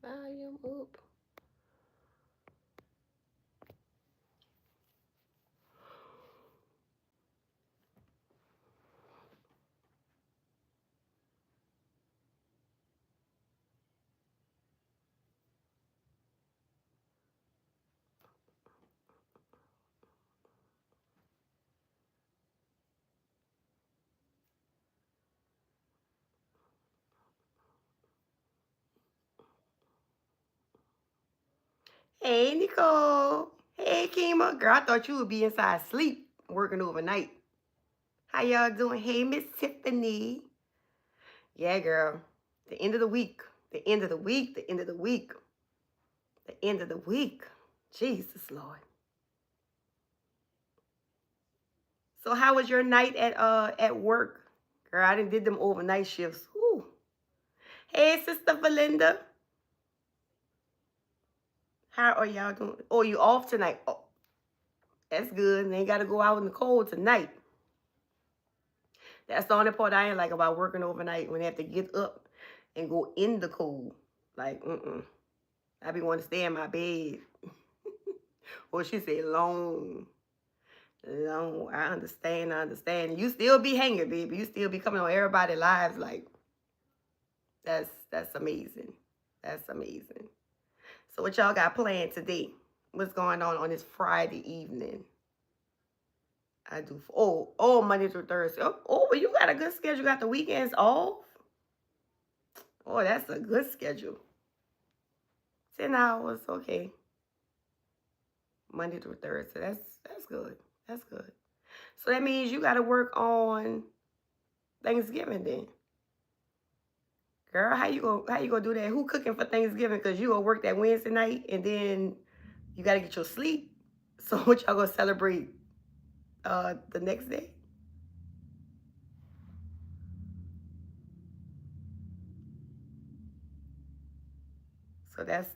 volume up. Hey, Nicole. Hey, Kima. Girl, I thought you would be inside sleep working overnight. How y'all doing? Hey, Miss Tiffany. Yeah, girl. The end of the week. The end of the week. The end of the week. The end of the week. Jesus, Lord. So how was your night at work? Girl, I didn't did them overnight shifts. Whew. Hey, Sister Valinda. How are y'all doing? Oh, you off tonight? Oh, that's good. And they got to go out in the cold tonight. That's the only part I ain't like about working overnight when they have to get up and go in the cold. Like, I be wanting to stay in my bed. Or she said, long. Long. I understand. I understand. You still be hanging, baby. You still be coming on everybody's lives. Like, that's amazing. That's amazing. So what y'all got planned today? What's going on this Friday evening? I do. Monday through Thursday. Well, you got a good schedule. You got the weekends off. Oh, that's a good schedule. 10 hours, okay. Monday through Thursday. That's good. That's good. So that means you got to work on Thanksgiving then. Girl, how you gonna do that? Who cooking for Thanksgiving? Cause you gonna work that Wednesday night and then you gotta get your sleep. So what y'all gonna celebrate the next day? So that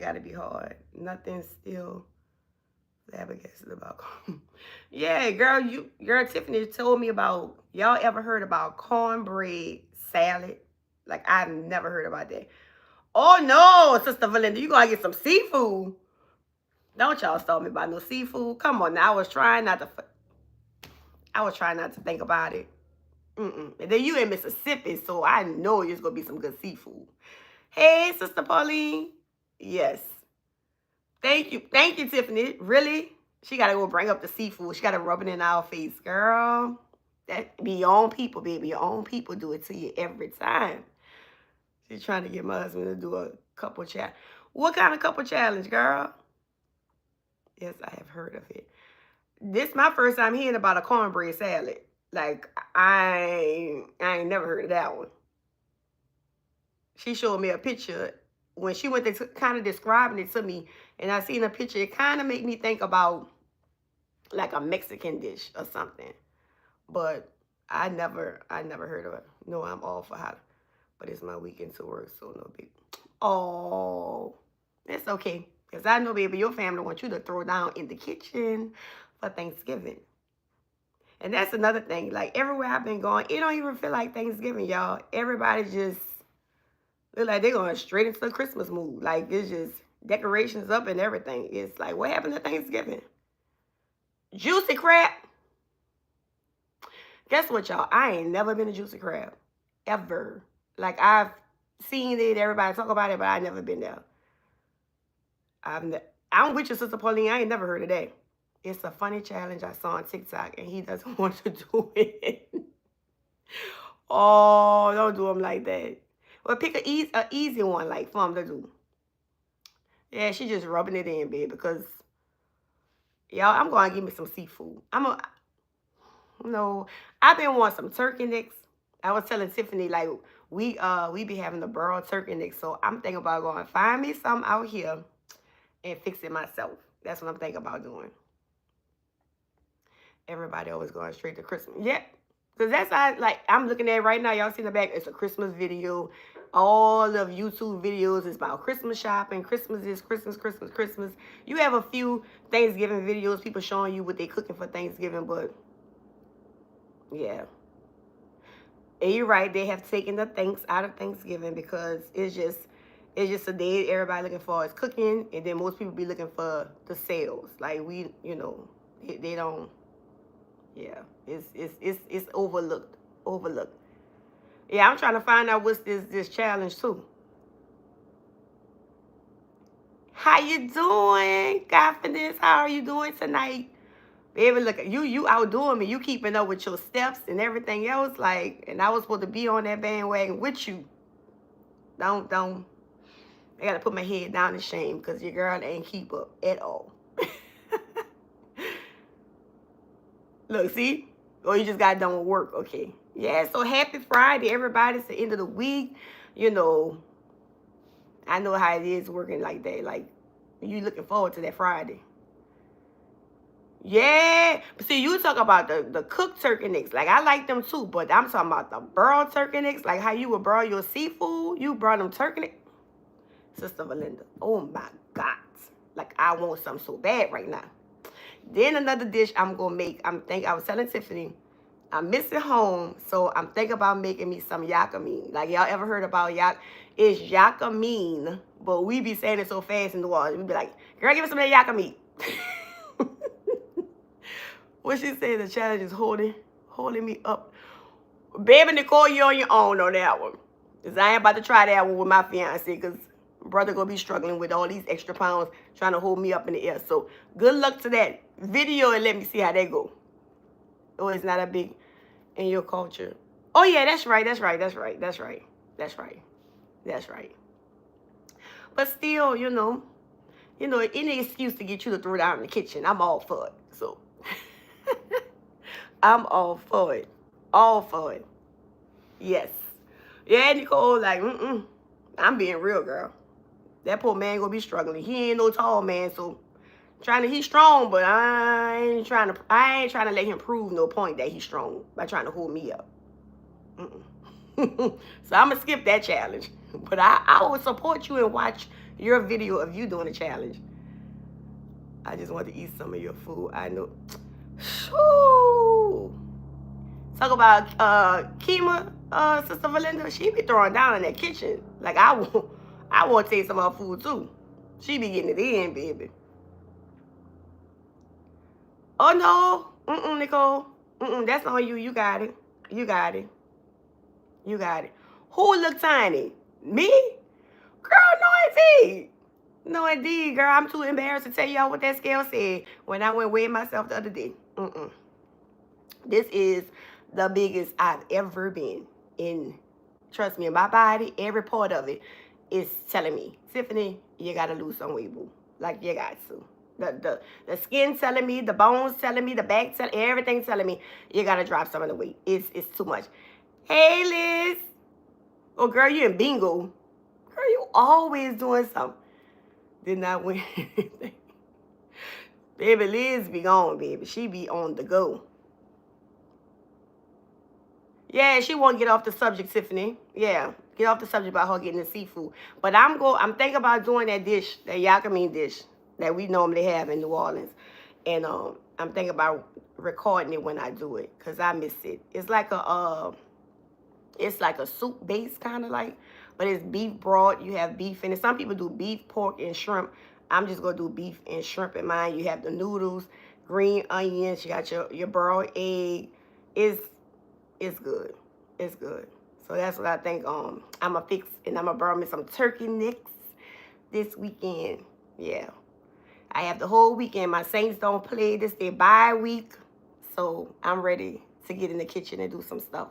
gotta be hard. Nothing's still flabbergasted about. Yeah, girl, Tiffany told me about, y'all ever heard about cornbread salad? Like, I've never heard about that. Oh no, Sister Valinda, you gotta get some seafood. Don't y'all start me about no seafood. Come on now. I was trying not to think about it. And then you in Mississippi, so I know there's gonna be some good seafood. Hey, Sister Pauline. Yes. Thank you, Tiffany. Really? She gotta go bring up the seafood. She gotta rub it in our face, girl. That be your own people, baby. Your own people do it to you every time. She's trying to get my husband to do a couple challenge. What kind of couple challenge, girl? Yes, I have heard of it. This my first time hearing about a cornbread salad. Like, I ain't never heard of that one. She showed me a picture when she went to kind of describing it to me, and I seen a picture. It kind of made me think about like a Mexican dish or something. But I never heard of it. No, I'm all for hot, but it's my weekend to work, so no big. Oh, it's okay, cause I know, baby, your family wants you to throw down in the kitchen for Thanksgiving. And that's another thing. Like, everywhere I've been going, it don't even feel like Thanksgiving, y'all. Everybody just look like they're going straight into the Christmas mood. Like, it's just decorations up and everything. It's like, what happened to Thanksgiving? Juicy crab. Guess what, y'all? I ain't never been a juicy crab. Ever. Like, I've seen it, everybody talk about it, but I never been there. I'm with your Sister Pauline. I ain't never heard of that. It's a funny challenge I saw on TikTok, and he doesn't want to do it. Oh, don't do them like that. Well, pick a easy one, like for him to do. Yeah, she just rubbing it in, babe, because y'all, I'm going to give me some seafood. No, I've been wanting some turkey necks. I was telling Tiffany, like, we be having the burrow turkey necks, so I'm thinking about going find me some out here and fix it myself. That's what I'm thinking about doing. Everybody always going straight to Christmas. Yeah. Because that's how, like, I'm looking at it right now. Y'all see in the back, it's a Christmas video. All of YouTube videos is about Christmas shopping. Christmas is Christmas, Christmas, Christmas. You have a few Thanksgiving videos, people showing you what they cooking for Thanksgiving, but yeah. And you're right, they have taken the thanks out of Thanksgiving because it's just, It's just a day everybody looking for is cooking, and then most people be looking for the sales. Like we, you know, they don't. Yeah, it's overlooked. Overlooked. Yeah, I'm trying to find out what's this challenge too. How you doing, confidence? How are you doing tonight? Baby, look, you outdoing me. You keeping up with your steps and everything else. Like, and I was supposed to be on that bandwagon with you. Don't. I gotta put my head down in shame because your girl ain't keep up at all. Look, see? Oh, you just got done with work. Okay. Yeah, so happy Friday, everybody. It's the end of the week. You know, I know how it is working like that. Like, you looking forward to that Friday. Yeah. But see, you talk about the cooked turkey necks. Like, I like them too. But I'm talking about the broiled turkey necks. Like, how you would broil your seafood. You broil them turkey necks. Sister Valinda. Oh, my God. Like, I want something so bad right now. Then another dish I'm going to make. I was telling Tiffany, I'm missing home, so I'm thinking about making me some yakameen. Like, y'all ever heard about It's yakameen, but we be saying it so fast in the water. We be like, girl, give us some of that yakameen. What she say, the challenge is holding me up. Baby Nicole, you on your own on that one. Because I ain't about to try that one with my fiance, because brother going to be struggling with all these extra pounds trying to hold me up in the air. So, good luck to that video and let me see how they go. Oh, it's not a big in your culture. Oh, yeah, that's right. But still, you know, any excuse to get you to throw down in the kitchen, I'm all for it. So, I'm all for it. All for it. Yes. Yeah, Nicole, like, I'm being real, girl. That poor man gonna be struggling. He ain't no tall man, so he's strong, but I ain't trying to let him prove no point that he's strong by trying to hold me up. So I'm gonna skip that challenge. But I will support you and watch your video of you doing a challenge. I just want to eat some of your food. I know. Whew. Talk about Kima, Sister Valinda. She be throwing down in that kitchen. Like I want to taste some of her food too. She be getting it in, baby. Oh no, Nicole. That's on you. You got it. Who look tiny? Me? Girl, no indeed. No indeed, girl. I'm too embarrassed to tell y'all what that scale said when I went weigh myself the other day. This is the biggest I've ever been in. Trust me, my body, every part of it is telling me, Tiffany, you gotta lose some weight, boo. Like you got to. The skin telling me, the bones telling me, the back telling, everything telling me you gotta drop some of the weight. It's too much. Hey, Liz. Oh, girl, you in bingo. Girl, you always doing something. Did not win anything. Baby, Liz be gone, baby. She be on the go. Yeah, she won't get off the subject, Tiffany. Yeah, get off the subject about her getting the seafood. But I'm thinking about doing that dish, that yakameen dish that we normally have in New Orleans. And I'm thinking about recording it when I do it, because I miss it. It's like a soup base, kind of like, but it's beef broth. You have beef in it. Some people do beef, pork, and shrimp. I'm just gonna do beef and shrimp in mine. You have the noodles, green onions. You got your broiled egg. It's good. It's good. So that's what I think. I'm gonna fix, and I'm gonna burn me some turkey necks this weekend. Yeah, I have the whole weekend. My Saints don't play this day bye week, so I'm ready to get in the kitchen and do some stuff.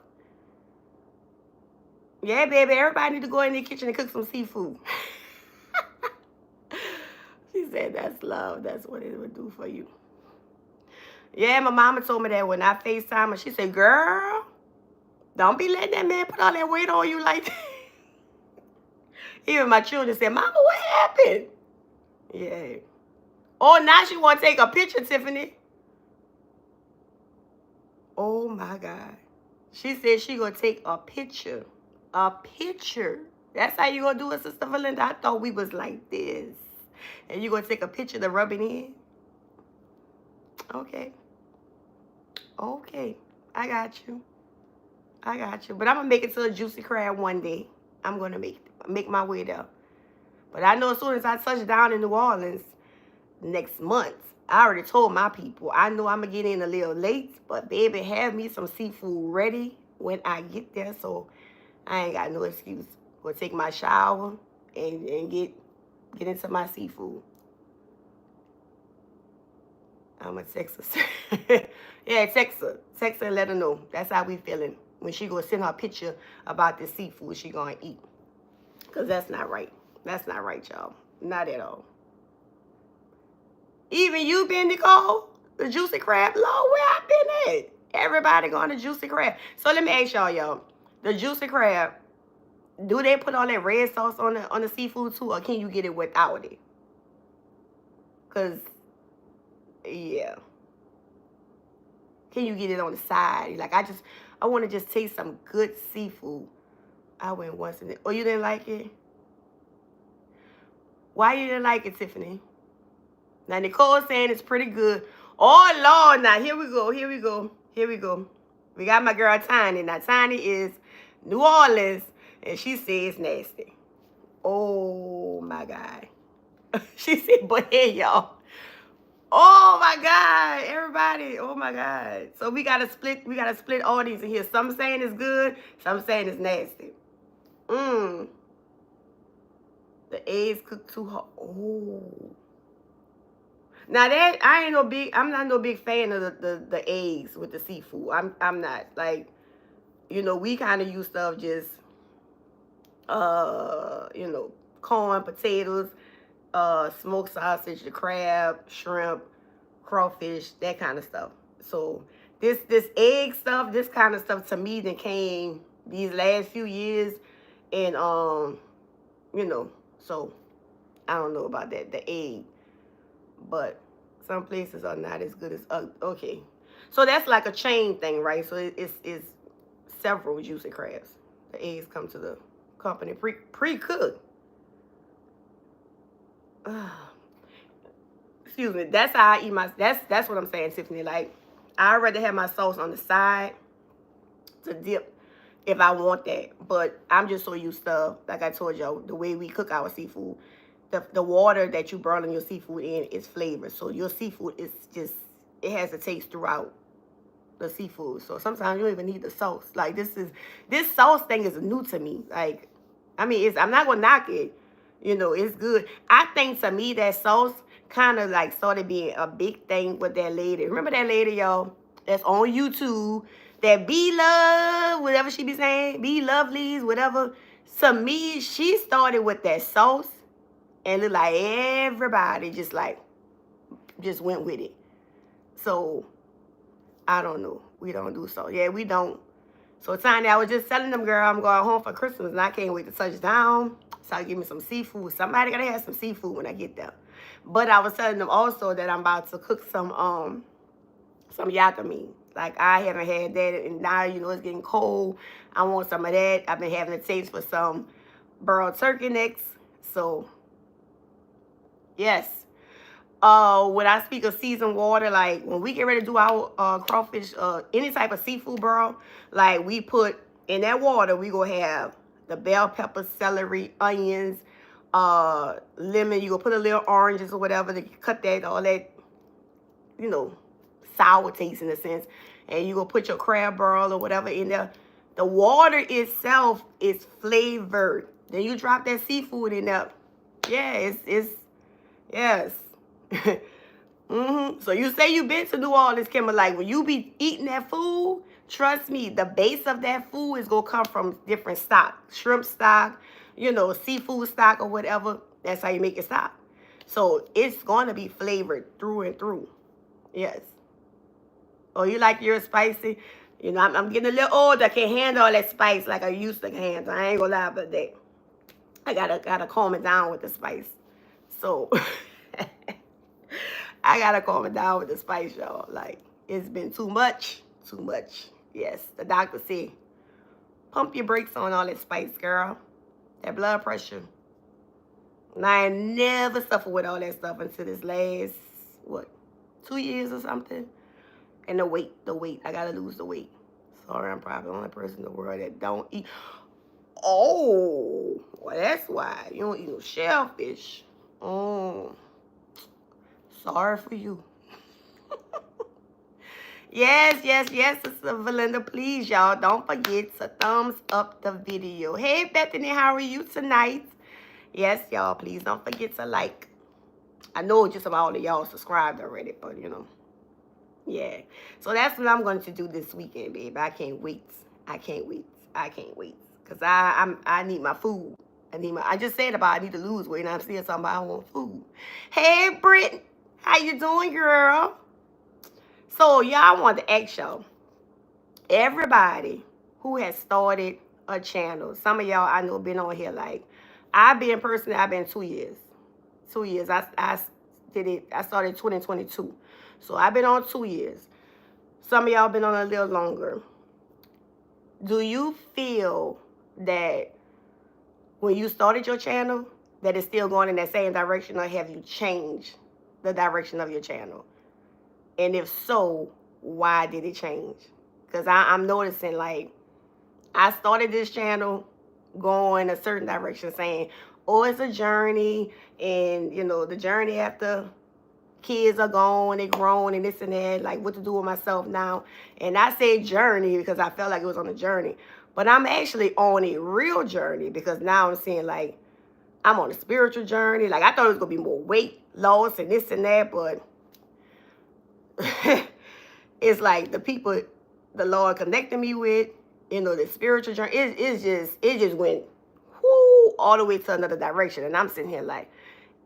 Yeah, baby, everybody need to go in the kitchen and cook some seafood. She said that's love. That's what it would do for you. Yeah, my mama told me that when I FaceTime her. She said, girl, don't be letting that man put all that weight on you like that. Even my children said, Mama, what happened? Yeah. Oh, now she want to take a picture, Tiffany. Oh, my God. She said she going to take a picture. A picture. That's how you going to do it, Sister Valinda? I thought we was like this. And you going to take a picture to rub it in? Okay. Okay. I got you. But I'm going to make it to a juicy crab one day. I'm going to make my way there. But I know as soon as I touch down in New Orleans next month, I already told my people, I know I'm going to get in a little late, but baby, have me some seafood ready when I get there, so I ain't got no excuse. Go take my shower and get into my seafood. I'm going to text her. Yeah, text her. Text her and let her know. That's how we feeling. When she go send her picture about the seafood she going to eat. Because that's not right. That's not right, y'all. Not at all. Even you been, Nicole? The Juicy Crab? Lord, where I been at? Everybody going to Juicy Crab. So let me ask y'all. The Juicy Crab, do they put all that red sauce on the seafood too? Or can you get it without it? Because, yeah. Can you get it on the side? Like, I want to just taste some good seafood. I went once in it. Oh, you didn't like it? Why you didn't like it, Tiffany? Now, Nicole's saying it's pretty good. Oh, Lord. Now, here we go. We got my girl, Tiny. Now, Tiny is New Orleans, and she says it's nasty. Oh, my God. She said, but hey, y'all. Oh, my God. Everybody. Oh, my God. So, we got to split all these in here. Some saying it's good. Some saying it's nasty. The eggs cooked too hard. Oh. Now that I'm not no big fan of the eggs with the seafood. I'm not. Like, we kind of use stuff just corn, potatoes, smoked sausage, the crab, shrimp, crawfish, that kind of stuff. So this egg stuff, this kind of stuff to me that came these last few years, and so I don't know about that, the egg. But some places are not as good as okay. So that's like a chain thing, right? So it's several Juicy Crabs. The eggs come to the company pre-cooked. Excuse me. That's how I eat my. That's what I'm saying, Tiffany. Like, I'd rather have my sauce on the side to dip if I want that. But I'm just so used to, like I told y'all, the way we cook our seafood. The water that you boiling your seafood in is flavored. So your seafood is just, it has a taste throughout the seafood. So sometimes you don't even need the sauce. Like, this sauce thing is new to me. Like, I mean, I'm not gonna knock it. It's good. I think to me that sauce kind of like started being a big thing with that lady. Remember that lady, y'all, that's on YouTube, that Be Love, whatever she be saying, Be Lovelies, whatever. To me, she started with that sauce. And look like everybody just went with it. So, I don't know. We don't do so. Yeah, we don't. So, Tiny, I was just telling them, girl, I'm going home for Christmas, and I can't wait to touch down. So, I'll give me some seafood. Somebody got to have some seafood when I get there. But I was telling them also that I'm about to cook some yakami. Like, I haven't had that, and now, it's getting cold. I want some of that. I've been having a taste for some burled turkey necks. So, yes. When I speak of seasoned water, like when we get ready to do our crawfish, any type of seafood, bro, like we put in that water, we gonna have the bell pepper, celery, onions, lemon. You gonna put a little oranges or whatever to cut that, all that, sour taste in a sense. And you gonna put your crab barrel or whatever in there. The water itself is flavored. Then you drop that seafood in there. Yeah, yes. So you say you been to New Orleans, Kimber. Like, when you be eating that food, trust me, the base of that food is gonna come from different stock. Shrimp stock, seafood stock or whatever. That's how you make it stock. So it's gonna be flavored through and through. Yes. Oh, you like yours spicy? I'm getting a little older. I can't handle all that spice like I used to handle. I ain't gonna lie about that. I gotta calm it down with the spice. So I gotta calm it down with the spice, y'all. Like, it's been too much. Yes, the doctor said, pump your brakes on all that spice, girl. That blood pressure. And I ain't never suffered with all that stuff until this last, 2 years or something. And the weight. I gotta lose the weight. Sorry, I'm probably the only person in the world that don't eat. Oh, well, that's why you don't eat no shellfish. Oh, sorry for you. Yes, yes, yes, Sister Valinda. Please, y'all, don't forget to thumbs up the video. Hey, Bethany, how are you tonight? Yes, y'all, please don't forget to like. I know just about all of y'all subscribed already, but you know, yeah. So that's what I'm going to do this weekend, babe. I can't wait. I can't wait. I can't wait. Cause I need my food. I just said about I need to lose weight, and I'm still talking about I want food. Hey, Britt, how you doing, girl? So y'all want to ask y'all, everybody who has started a channel. Some of y'all I know been on here like I've been 2 years. 2 years. I did it. I started 2022. So I've been on 2 years. Some of y'all been on a little longer. Do you feel that when you started your channel that it's still going in that same direction, or have you changed the direction of your channel? And if so, why did it change? Because I'm noticing like I started this channel going a certain direction saying, oh, it's a journey, and you know, the journey after kids are gone, they grown and this and that, like what to do with myself now. And I say journey because I felt like it was on a journey. But I'm actually on a real journey because now I'm seeing like I'm on a spiritual journey. Like I thought it was gonna be more weight loss and this and that, but it's like the people the Lord connected me with, you know, the spiritual journey, it just went whoo, all the way to another direction. And I'm sitting here like,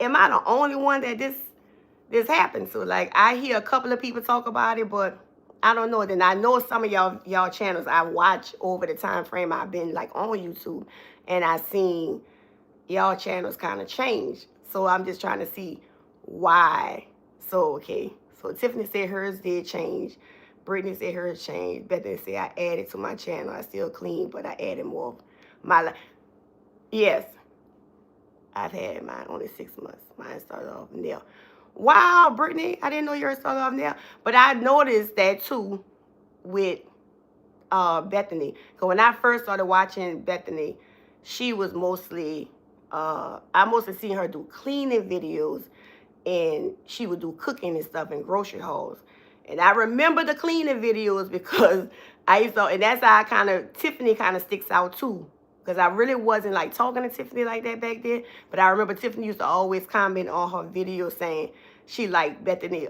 am I the only one that this happened to? Like I hear a couple of people talk about it, but I don't know. Then I know some of y'all channels I watch over the time frame I've been like on YouTube, and I seen y'all channels kind of change. So I'm just trying to see why. So okay, so Tiffany said hers did change. Brittany said hers changed. Bethany said I added to my channel. I still clean, but I added more of my life. Yes, I've had mine only 6 months. Mine started off now. Wow, Brittany, I didn't know yours started off now. But I noticed that too with Bethany. Because when I first started watching Bethany, she was mostly, I mostly seen her do cleaning videos, and she would do cooking and stuff in grocery hauls. And I remember the cleaning videos because I used to, and that's how Tiffany kind of sticks out too. Because I really wasn't like talking to Tiffany like that back then. But I remember Tiffany used to always comment on her videos saying she liked Bethany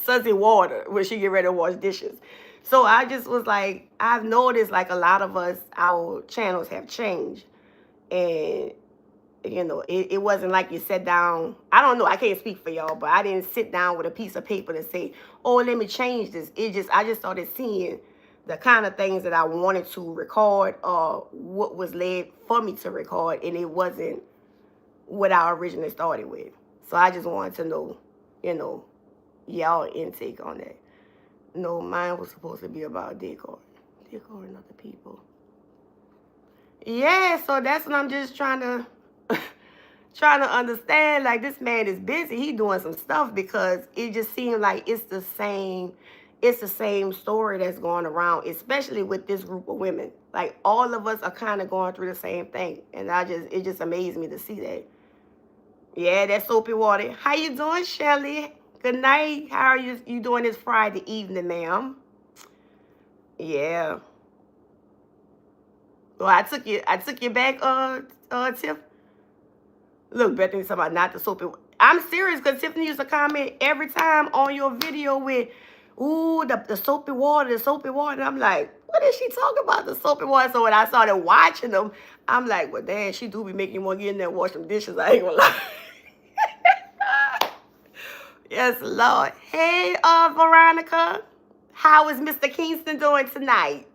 sudsy water when she get ready to wash dishes. So I just was like, I've noticed like a lot of us, our channels have changed. And you know, it wasn't like you sat down. I don't know. I can't speak for y'all, but I didn't sit down with a piece of paper to say, oh, let me change this. I just started seeing the kind of things that I wanted to record or what was led for me to record, and it wasn't what I originally started with. So I just wanted to know, you know, y'all intake on that. No, mine was supposed to be about decor and other people. Yeah, so that's what I'm just trying to understand. Like this man is busy. He doing some stuff because it just seems like it's the same story that's going around, especially with this group of women. Like all of us are kind of going through the same thing, and it just amazed me to see that. Yeah, that soapy water. How you doing, Shelly? Good night. How are you doing this Friday evening, ma'am? Yeah. Well, I took you back, Tiff. Look, Bethany talking about not the soapy. I'm serious because Tiffany used to comment every time on your video with, ooh, the soapy water, the soapy water. And I'm like, what is she talking about, the soapy water? So when I started watching them, I'm like, well, damn, she do be making you want to get in there and wash them dishes. I ain't gonna lie. Yes, Lord. Hey, Veronica. How is Mr. Kingston doing tonight?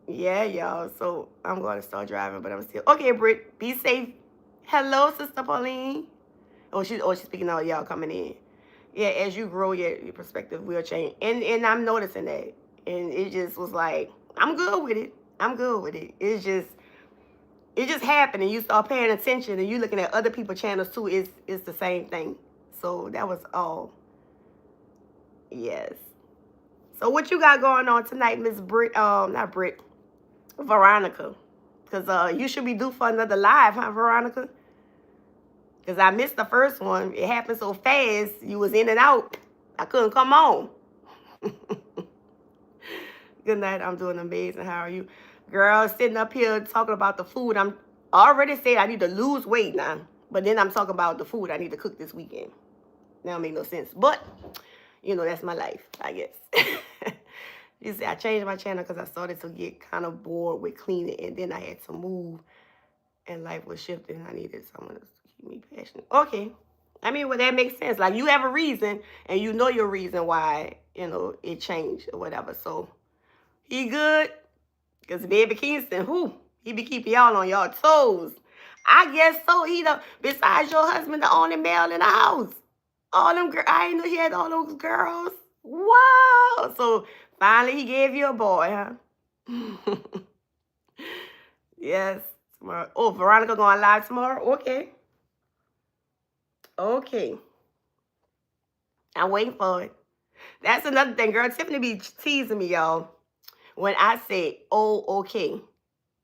Yeah, y'all. So I'm going to start driving, but I'm still. Okay, Britt, be safe. Hello, Sister Pauline. Oh, she's speaking out y'all coming in. Yeah, as you grow, your perspective will change. And I'm noticing that. And it just was like, I'm good with it. I'm good with it. It just happened, and you start paying attention, and you looking at other people's channels too. It's the same thing. So that was all. Yes. So what you got going on tonight, Miss Britt? Not Britt. Veronica. Because you should be due for another live, huh, Veronica? Because I missed the first one. It happened so fast. You was in and out. I couldn't come on. Good night. I'm doing amazing. How are you? Girl, sitting up here talking about the food. I'm already said I need to lose weight now. But then I'm talking about the food I need to cook this weekend. That don't make no sense. But, you know, that's my life, I guess. You see, I changed my channel because I started to get kind of bored with cleaning. And then I had to move. And life was shifting. I needed someone to keep me passionate. Okay. I mean, well, that makes sense. Like, you have a reason. And you know your reason why, you know, it changed or whatever. So, he good. Because baby Kingston, he be keeping y'all on y'all toes. I guess so. He besides your husband, the only male in the house. All them girls. I didn't know he had all those girls. Wow. So finally he gave you a boy, huh? Yes. Tomorrow. Oh, Veronica going live tomorrow? Okay. Okay. I'm waiting for it. That's another thing, girl. Tiffany be teasing me, y'all. When I say, oh, okay.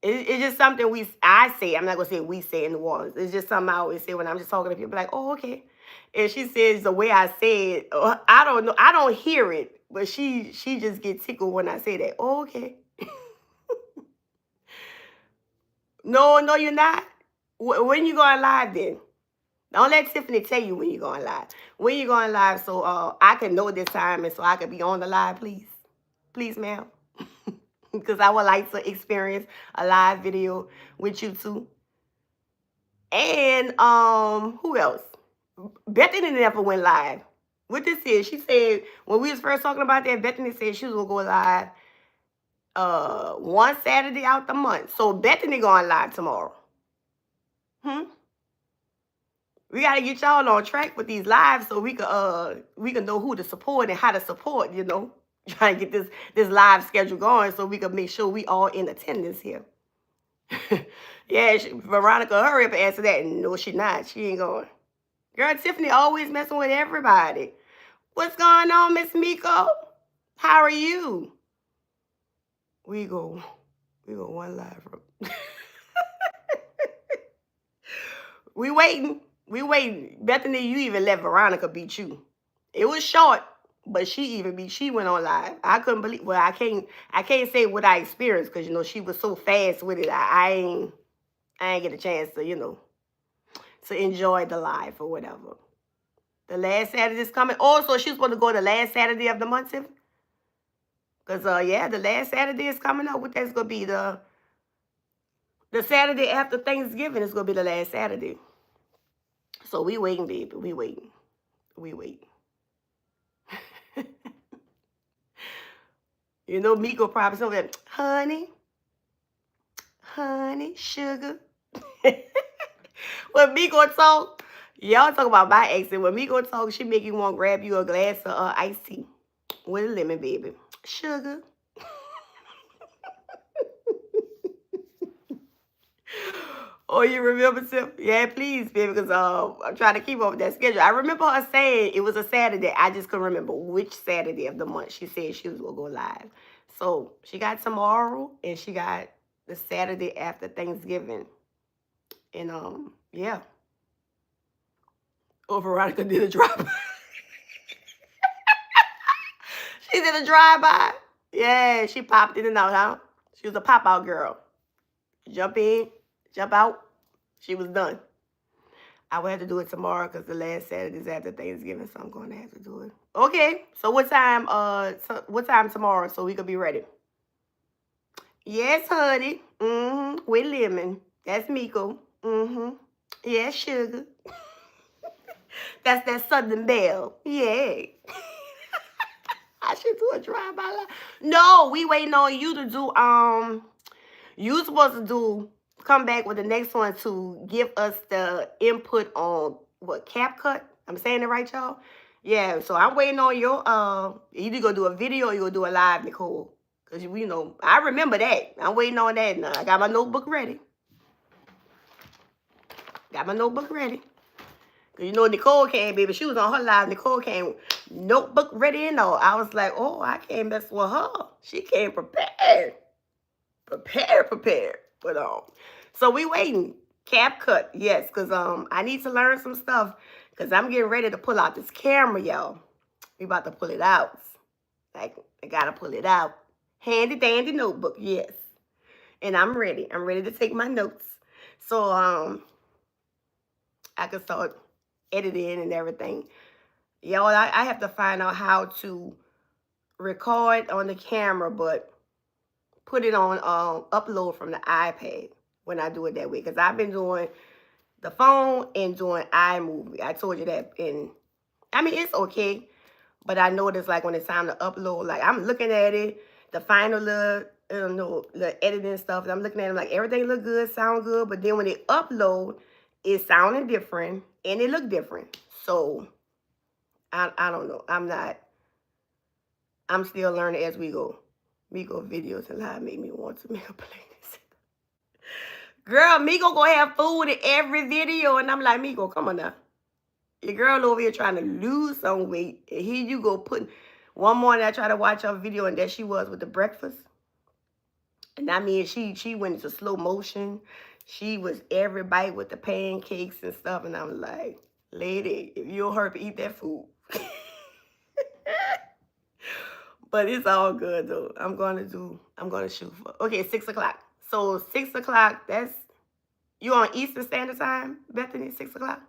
It's just something I say. I'm not going to say we say in the walls. It's just something I always say when I'm just talking to people. Like, oh, okay. And she says the way I say it, I don't know. I don't hear it. But she just gets tickled when I say that. Oh, okay. No, you're not. When you going live then? Don't let Tiffany tell you when you're going live. When you going live so I can know this time and so I can be on the live, please. Please, ma'am. Because I would like to experience a live video with you too. And who else? Bethany never went live. What this is, she said when we was first talking about that, Bethany said she was gonna go live one Saturday out the month. So Bethany going live tomorrow. We gotta get y'all on track with these lives so we can know who to support and how to support, you know. Trying to get this live schedule going so we can make sure we all in attendance here. Yeah, Veronica, hurry up and answer that. No, she not. She ain't going. Girl, Tiffany always messing with everybody. What's going on, Miss Miko? How are you? We go one live. We waiting. Bethany, you even let Veronica beat you. It was short. But she went on live. I couldn't believe. Well, I can't say what I experienced because you know she was so fast with it. I ain't get a chance to to enjoy the live or whatever. The last Saturday's coming. Also, she's supposed to go the last Saturday of the month, because yeah, the last Saturday is coming up. What that's gonna be the Saturday after Thanksgiving is gonna be the last Saturday. So we waiting, baby. We waiting. You know, Miko probably something like, honey, sugar. When Miko talk, y'all talk about my accent. When Miko talk, she make you want to grab you a glass of iced tea with a lemon, baby. Sugar. Oh, you remember, Tiff? Yeah, please, baby, because I'm trying to keep up with that schedule. I remember her saying it was a Saturday. I just couldn't remember which Saturday of the month she said she was going to go live. So she got tomorrow, and she got the Saturday after Thanksgiving. And, yeah. Oh, Veronica did a drive-by. She did a drive-by. Yeah, she popped in and out, huh? She was a pop-out girl. Jump in, jump out. She was done. I will have to do it tomorrow because the last Saturday is after Thanksgiving, so I'm going to have to do it. Okay, so what time tomorrow so we could be ready? Yes, honey. With lemon. That's Miko. Yes, sugar. That's that Southern Belle. Yeah. I should do a drive-by live. No, we waiting on you to do, you supposed to come back with the next one to give us the input on what, CapCut? I'm saying it right, y'all? Yeah, so I'm waiting on your, you either go do a video or you go do a live, Nicole. Because, you know, I remember that. I'm waiting on that now. I got my notebook ready. Because, you know, Nicole came, baby. She was on her live. Nicole came, notebook ready and all. I was like, oh, I can't mess with her. She came prepared. prepared. But so we waiting. Cap cut, yes, because I need to learn some stuff. Because I'm getting ready to pull out this camera, y'all. We about to pull it out. Like, I gotta pull it out. Handy dandy notebook, yes. And I'm ready. I'm ready to take my notes. So I can start editing and everything. Y'all, I have to find out how to record on the camera, but put it on upload from the iPad when I do it that way. Because I've been doing the phone and doing iMovie. I told you that. And I mean, it's okay. But I noticed, like, when it's time to upload, like, I'm looking at it, the final little editing stuff, and I'm looking at it, like, everything look good, sound good. But then when it upload, it's sounding different, and it look different. So, I don't know. I'm still learning as we go. Miko videos and live make me want to make a playlist. Girl, Miko gonna have food in every video, and I'm like, Miko, come on now. Your girl over here trying to lose some weight, and here you go putting. One morning I tried to watch her video, and there she was with the breakfast. And I mean, she went into slow motion. She was every bite with the pancakes and stuff, and I'm like, lady, if you don't hurry to eat that food. But it's all good though. I'm gonna shoot for, okay, 6 o'clock. So 6 o'clock, that's, you on Eastern Standard Time, Bethany, 6 o'clock?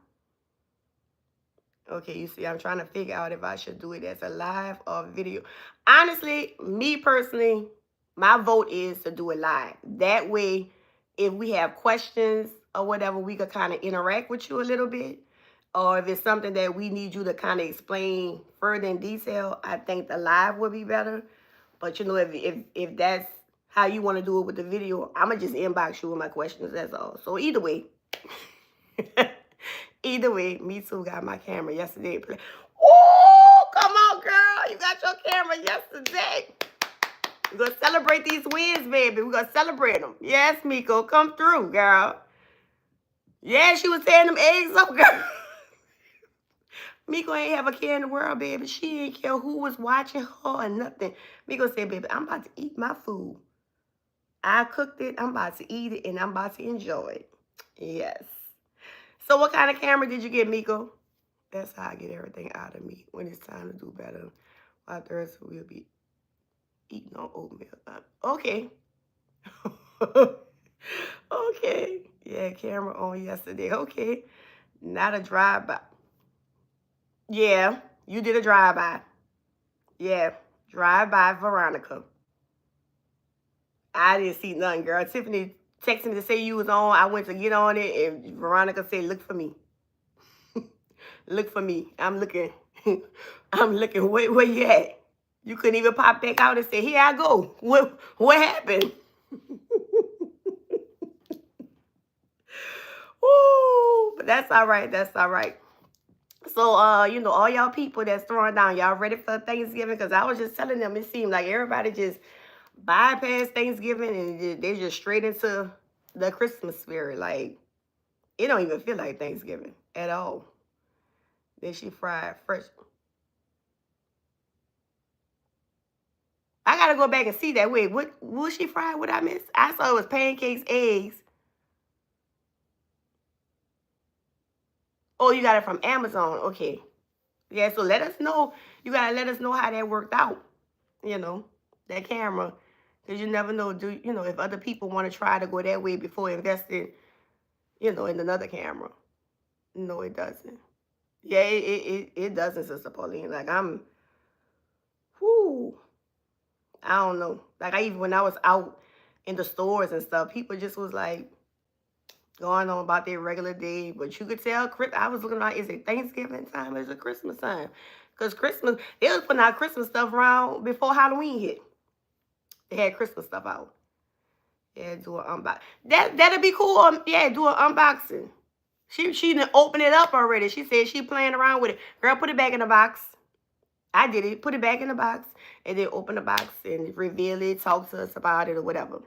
Okay, you see, I'm trying to figure out if I should do it as a live or video. Honestly, me personally, my vote is to do it live. That way, if we have questions or whatever, we could kind of interact with you a little bit. Or if it's something that we need you to kind of explain further in detail, I think the live would be better. But, you know, if that's how you want to do it with the video, I'm going to just inbox you with my questions, that's all. So either way. Either way, me too got my camera yesterday. Oh, come on, girl. You got your camera yesterday. We're going to celebrate these wins, baby. We're going to celebrate them. Yes, Miko, come through, girl. Yeah, she was tearing them eggs up, girl. Miko ain't have a care in the world, baby. She ain't care who was watching her or nothing. Miko said, baby, I'm about to eat my food. I cooked it. I'm about to eat it, and I'm about to enjoy it. Yes. So what kind of camera did you get, Miko? That's how I get everything out of me when it's time to do better. While Thursday we'll be eating on oatmeal. Okay. Okay. Yeah, camera on yesterday. Okay. Not a drive-by. Yeah, you did a drive-by. Yeah, drive-by Veronica. I didn't see nothing, girl. Tiffany texted me to say you was on. I went to get on it, and Veronica said, look for me. Look for me. I'm looking. I'm looking. Where you at? You couldn't even pop back out and say, here I go. What happened? Ooh, but that's all right. That's all right. So, you know, all y'all people that's throwing down, y'all ready for Thanksgiving? Because I was just telling them, it seemed like everybody just bypass Thanksgiving and they just straight into the Christmas spirit. Like, it don't even feel like Thanksgiving at all. Then she fried fresh. I gotta go back and see that. Wait, what was she fried? What I missed? I saw it was pancakes, eggs. Oh, you got it from Amazon. Okay. Yeah, so let us know. You gotta let us know how that worked out. You know, that camera. Because you never know, if other people want to try to go that way before investing, in another camera. No, it doesn't. Yeah, it doesn't, Sister Pauline. Like, whoo, I don't know. Like, even when I was out in the stores and stuff, people just was like going on about their regular day. But you could tell, I was looking like, is it Thanksgiving time or is it Christmas time? Because Christmas, they was putting out Christmas stuff around before Halloween hit. They had Christmas stuff out. Yeah, do an unboxing. That'd be cool. Yeah, do an unboxing. She didn't open it up already. She said she playing around with it. Girl, put it back in the box. I did it. Put it back in the box. And then open the box and reveal it. Talk to us about it or whatever.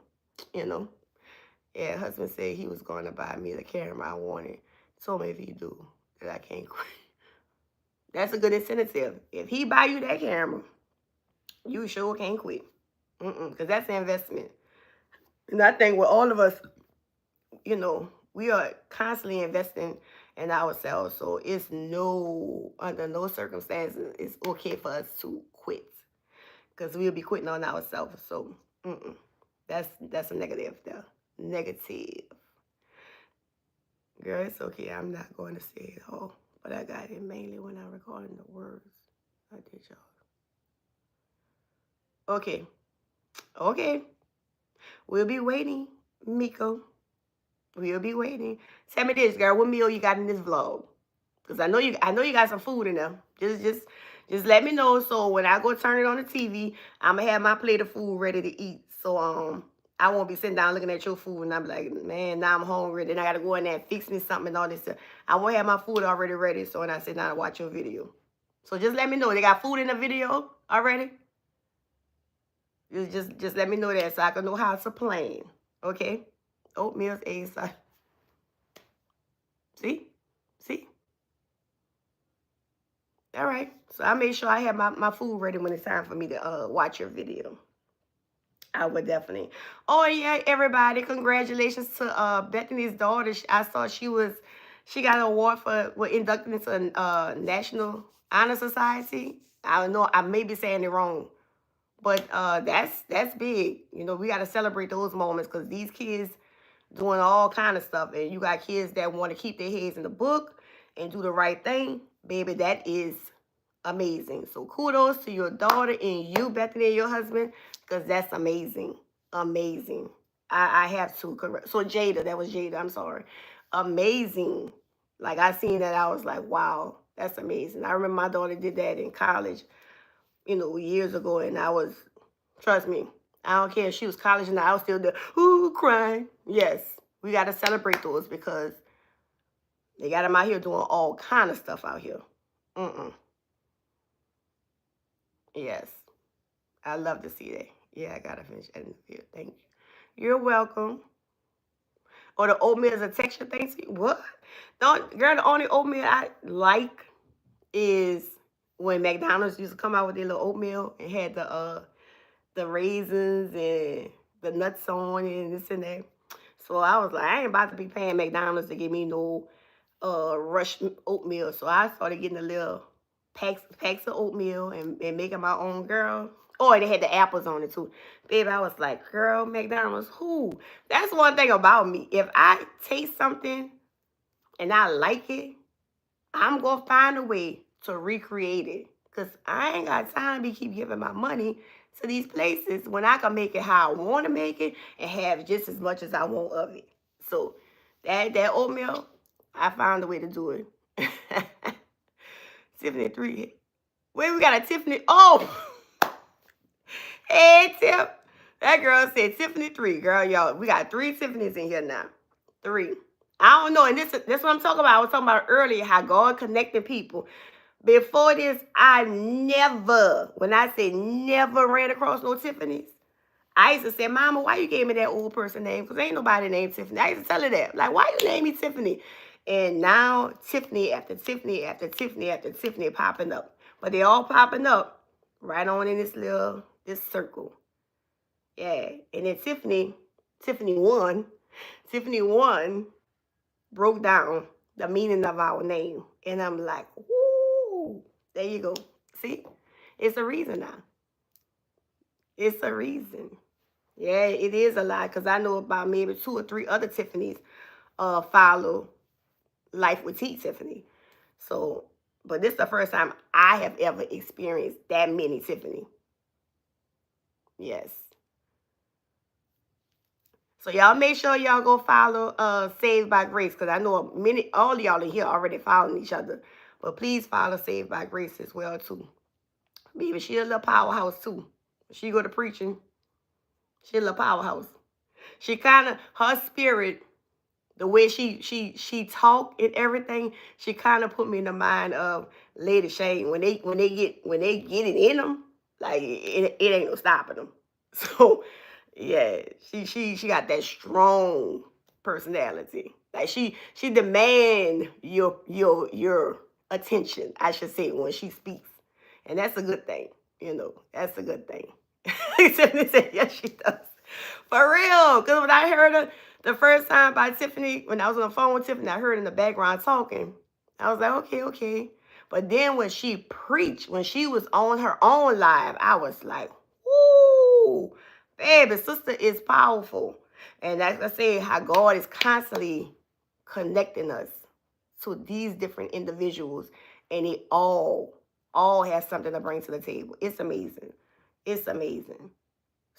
Yeah, husband said he was going to buy me the camera I wanted. Told me if he do, that I can't quit. That's a good incentive. If he buy you that camera, you sure can't quit. Because that's an investment. And I think with all of us, we are constantly investing in ourselves. So it's under no circumstances, it's okay for us to quit because we'll be quitting on ourselves. So that's a negative there. Negative. Girl, it's okay. I'm not going to say it all, but I got it mainly when I'm recording the words. I did, y'all. Okay. We'll be waiting, Miko. We'll be waiting. Tell me this, girl. What meal you got in this vlog? Cause I know you got some food in there. Just let me know. So when I go turn it on the TV, I'ma have my plate of food ready to eat. So I won't be sitting down looking at your food and I'm like, man, now I'm hungry. Then I gotta go in there and fix me something and all this stuff. I won't have my food already ready. So when I sit down and watch your video. So just let me know. They got food in the video already? Just let me know that so I can know how to plan. Okay? Oatmeal, eggs. See? All right. So I made sure I have my food ready when it's time for me to watch your video. I would definitely. Oh yeah, everybody! Congratulations to Bethany's daughter. I saw she got an award for inducted into National Honor Society. I don't know. I may be saying it wrong, but that's big. We got to celebrate those moments because these kids doing all kind of stuff, and you got kids that want to keep their heads in the book and do the right thing. Baby, that is amazing. So kudos to your daughter and you, Bethany, and your husband, because that's amazing. Amazing. I have to correct. So Jada, that was Jada. I'm sorry. Amazing. Like I seen that, I was like, wow, that's amazing. I remember my daughter did that in college, years ago, and trust me, I don't care if she was college and I was still there, crying. Yes, we got to celebrate those because they got them out here doing all kind of stuff out here. Yes. I love to see that. Yeah, I got to finish editing the video. Thank you. You're welcome. Or the oatmeal is a texture thing to you? What? Girl, the only oatmeal I like is when McDonald's used to come out with their little oatmeal and had the raisins and the nuts on it and this and that. So I was like, I ain't about to be paying McDonald's to give me no rush oatmeal. So I started getting the little packs of oatmeal and making my own, girl. Oh, and they had the apples on it too. Baby, I was like, girl, McDonald's, who? That's one thing about me. If I taste something and I like it, I'm going to find a way to recreate it. Because I ain't got time to keep giving my money to these places when I can make it how I want to make it and have just as much as I want of it. So that oatmeal, I found a way to do it. Tiffany 3. Wait, we got a Tiffany. Oh! Hey, Tip. That girl said Tiffany 3. Girl, y'all, we got 3 Tiffany's in here now. 3. I don't know. And this what I'm talking about. I was talking about earlier how God connected people. Before this, I never, when I say never, ran across no Tiffany's. I used to say, Mama, why you gave me that old person name? Because ain't nobody named Tiffany. I used to tell her that. Like, why you name me Tiffany? And now Tiffany after Tiffany after Tiffany after Tiffany popping up. But they all popping up right on in this circle. Yeah. And then Tiffany 1 broke down the meaning of our name. And I'm like, woo, there you go. See? It's a reason now. It's a reason. Yeah, it is a lot because I know about maybe 2 or 3 other Tiffany's follow Life with T Tiffany. So, but this is the first time I have ever experienced that many Tiffany. Yes. So y'all make sure y'all go follow Saved by Grace because I know all of y'all in here already following each other. But please follow Saved by Grace as well too. Baby, she a little powerhouse too. She go to preaching. She a little powerhouse. She kind of, her spirit, the way she talk and everything, she kind of put me in the mind of Lady Shane. When they get it in them, like it ain't no stopping them. So yeah, she got that strong personality. Like she demand your attention, I should say, when she speaks, and that's a good thing. That's a good thing. Yes, she does. For real. Because when I heard her the first time by Tiffany, when I was on the phone with Tiffany, I heard in the background talking. I was like, okay, okay. But then when she preached, when she was on her own live, I was like, woo, baby, sister is powerful. And like I say, how God is constantly connecting us to these different individuals, and it all has something to bring to the table. It's amazing. It's amazing.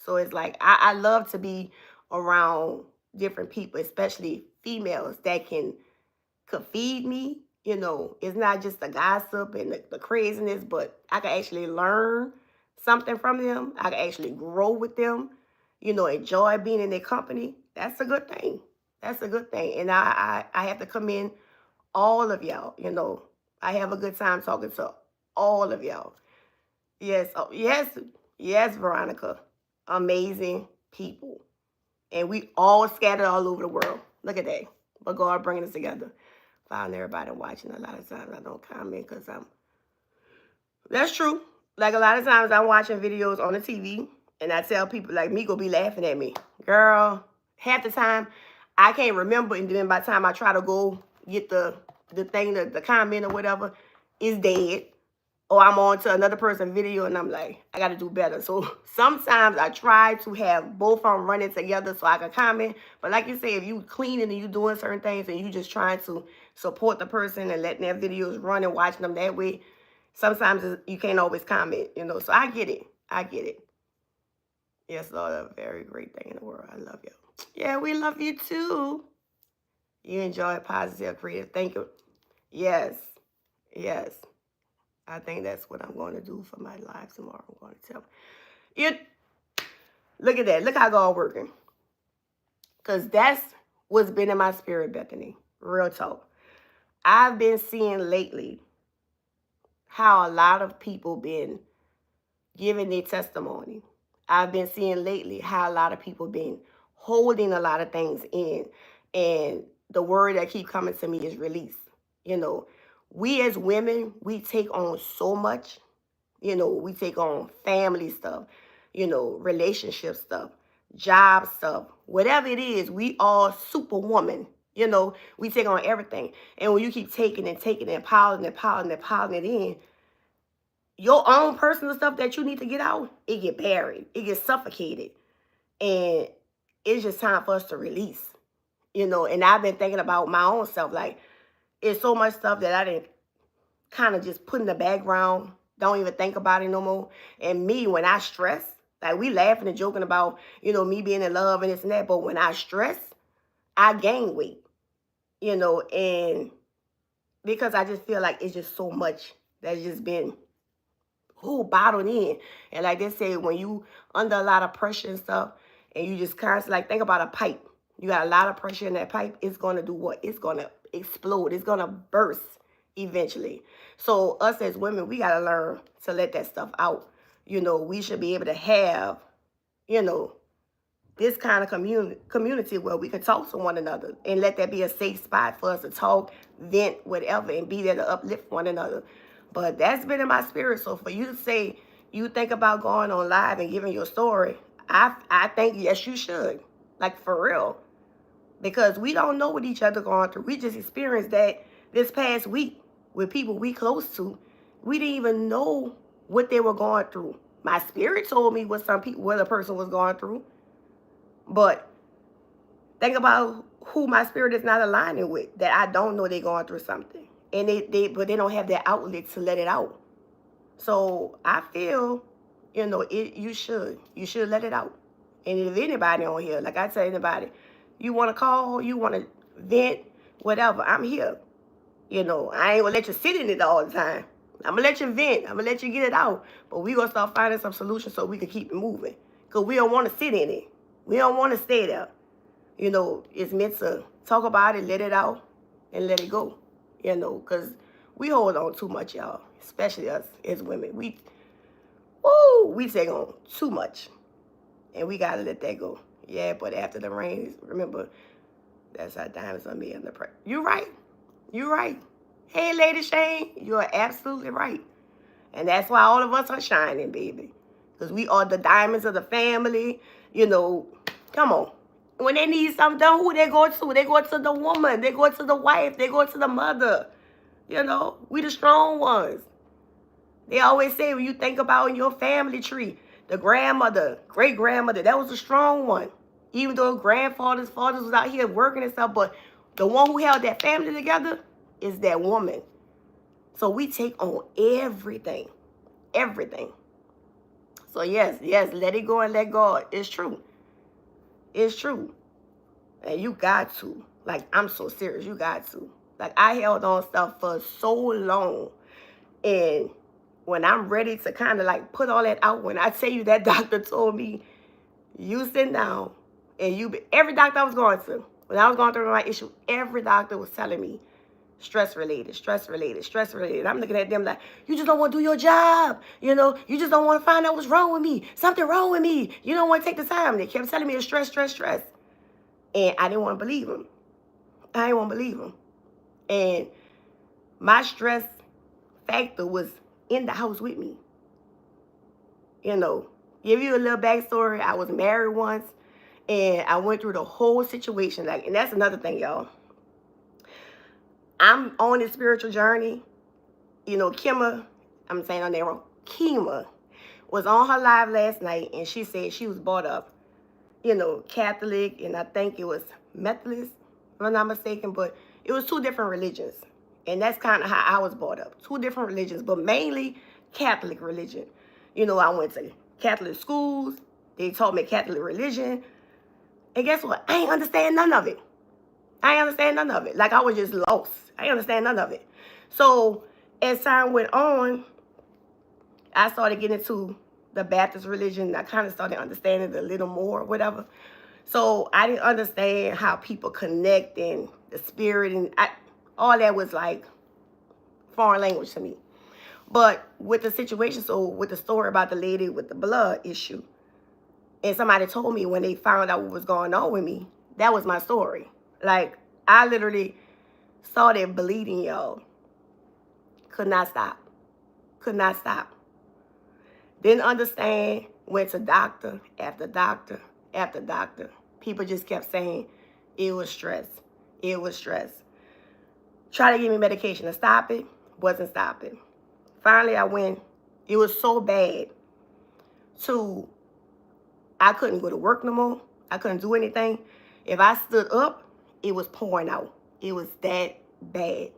So it's like I love to be around different people, especially females that could feed me. You know, it's not just the gossip and the craziness, but I can actually learn something from them. I can actually grow with them. You know, enjoy being in their company. That's a good thing. That's a good thing. And I have to commend all of y'all. You know, I have a good time talking to all of y'all. Yes, oh, yes, yes, Veronica. Amazing people. And we all scattered all over the world. Look at that. But God bringing us together. Found everybody watching. A lot of times I don't comment because that's true. Like a lot of times I'm watching videos on the TV and I tell people like me go be laughing at me. Girl, half the time I can't remember, and then by the time I try to go get the thing, the comment or whatever, it's dead. Or I'm on to another person's video and I'm like, I got to do better. So sometimes I try to have both of them running together so I can comment. But like you say, if you cleaning and you doing certain things and you just trying to support the person and letting their videos run and watching them that way, sometimes you can't always comment, you know. So I get it. I get it. Yes, Lord, a very great thing in the world. I love you. Yeah, we love you too. You enjoy positive, creative. Thank you. Yes. Yes. I think that's what I'm going to do for my live tomorrow. I'm going to tell you. Look at that. Look how God working. Because that's what's been in my spirit, Bethany. Real talk. I've been seeing lately how a lot of people been giving their testimony. I've been seeing lately how a lot of people been holding a lot of things in. And the word that keep coming to me is release. You know, we as women, we take on so much. You know, we take on family stuff, you know, relationship stuff, job stuff, whatever it is, we all superwoman. You know, we take on everything. And when you keep taking and taking and piling and piling and piling it in, your own personal stuff that you need to get out, it get buried. It gets suffocated. And it's just time for us to release. You know, and I've been thinking about my own self. Like, it's so much stuff that I didn't kind of just put in the background. Don't even think about it no more. And me, when I stress, like we laughing and joking about, you know, me being in love and this and that. But when I stress, I gain weight, you know, and because I just feel like it's just so much that's just been bottled in. And like they say, when you under a lot of pressure and stuff, and you just constantly, like, think about a pipe. You got a lot of pressure in that pipe. It's going to do what? It's going to explode. It's going to burst eventually. So us as women, we got to learn to let that stuff out. You know, we should be able to have, you know, this kind of community where we can talk to one another and let that be a safe spot for us to talk, vent, whatever, and be there to uplift one another. But that's been in my spirit. So for you to say you think about going on live and giving your story, I think yes, you should. Like, for real. Because we don't know what each other going through. We just experienced that this past week with people we close to. We didn't even know what they were going through. My spirit told me what a person was going through. But think about who my spirit is not aligning with, that I don't know they're going through something. And but they don't have that outlet to let it out. So I feel, you know, you should let it out. And if anybody on here, like I tell anybody, you want to call, you want to vent, whatever, I'm here. You know, I ain't gonna let you sit in it all the time. I'm gonna let you vent. I'm gonna let you get it out. But we gonna start finding some solutions so we can keep it moving. Because we don't want to sit in it. We don't want to stay there. You know, it's meant to talk about it, let it out, and let it go. You know, because we hold on too much, y'all. Especially us as women. We take on too much. And we got to let that go. Yeah, but after the rain, remember, that's how diamonds on me under pressure. You're right. You're right. Hey, Lady Shane, you are absolutely right. And that's why all of us are shining, baby. Because we are the diamonds of the family. You know, Come on. When they need something done, who they go to? They go to the woman. They go to the wife. They go to the mother. You know, we the strong ones. They always say when you think about in your family tree, the grandmother, great-grandmother, that was a strong one. Even though grandfathers, fathers was out here working and stuff, but the one who held that family together is that woman. So we take on everything. Everything. So yes, let it go and let God. It's true. It's true. And you got to. Like, I'm so serious. You got to. Like, I held on stuff for so long. And when I'm ready to kind of like put all that out, when I tell you that doctor told me, you sit down and every doctor I was going to, when I was going through my issue, every doctor was telling me stress related, stress related, stress related. I'm looking at them like, you just don't want to do your job. You know, you just don't want to find out what's wrong with me. Something wrong with me. You don't want to take the time. They kept telling me it's stress, stress, stress. And I didn't want to believe them. I didn't want to believe them. And my stress factor was in the house with me. You know, give you a little backstory. I was married once, and I went through the whole situation. Like, and that's another thing, y'all. I'm on this spiritual journey. You know, Kima, I'm saying her name wrong. Kima was on her live last night, and she said she was brought up, you know, Catholic, and I think it was Methodist, if I'm not mistaken, but it was 2 different religions. And that's kind of how I was brought up. 2 different religions, but mainly Catholic religion. You know, I went to Catholic schools. They taught me Catholic religion. And guess what? I ain't understand none of it. I ain't understand none of it. Like, I was just lost. I ain't understand none of it. So as time went on, I started getting into the Baptist religion. I kind of started understanding it a little more, whatever. So I didn't understand how people connect and the spirit, and all that was like foreign language to me. But with the situation, so with the story about the lady with the blood issue, and somebody told me when they found out what was going on with me, that was my story. Like, I literally started bleeding, y'all. Could not stop. Could not stop. Didn't understand. Went to doctor after doctor after doctor. People just kept saying it was stress. It was stress. Try to give me medication to stop it. Wasn't stopping. Finally, I went. It was so bad to I couldn't go to work no more. I couldn't do anything. If I stood up, it was pouring out. It was that bad.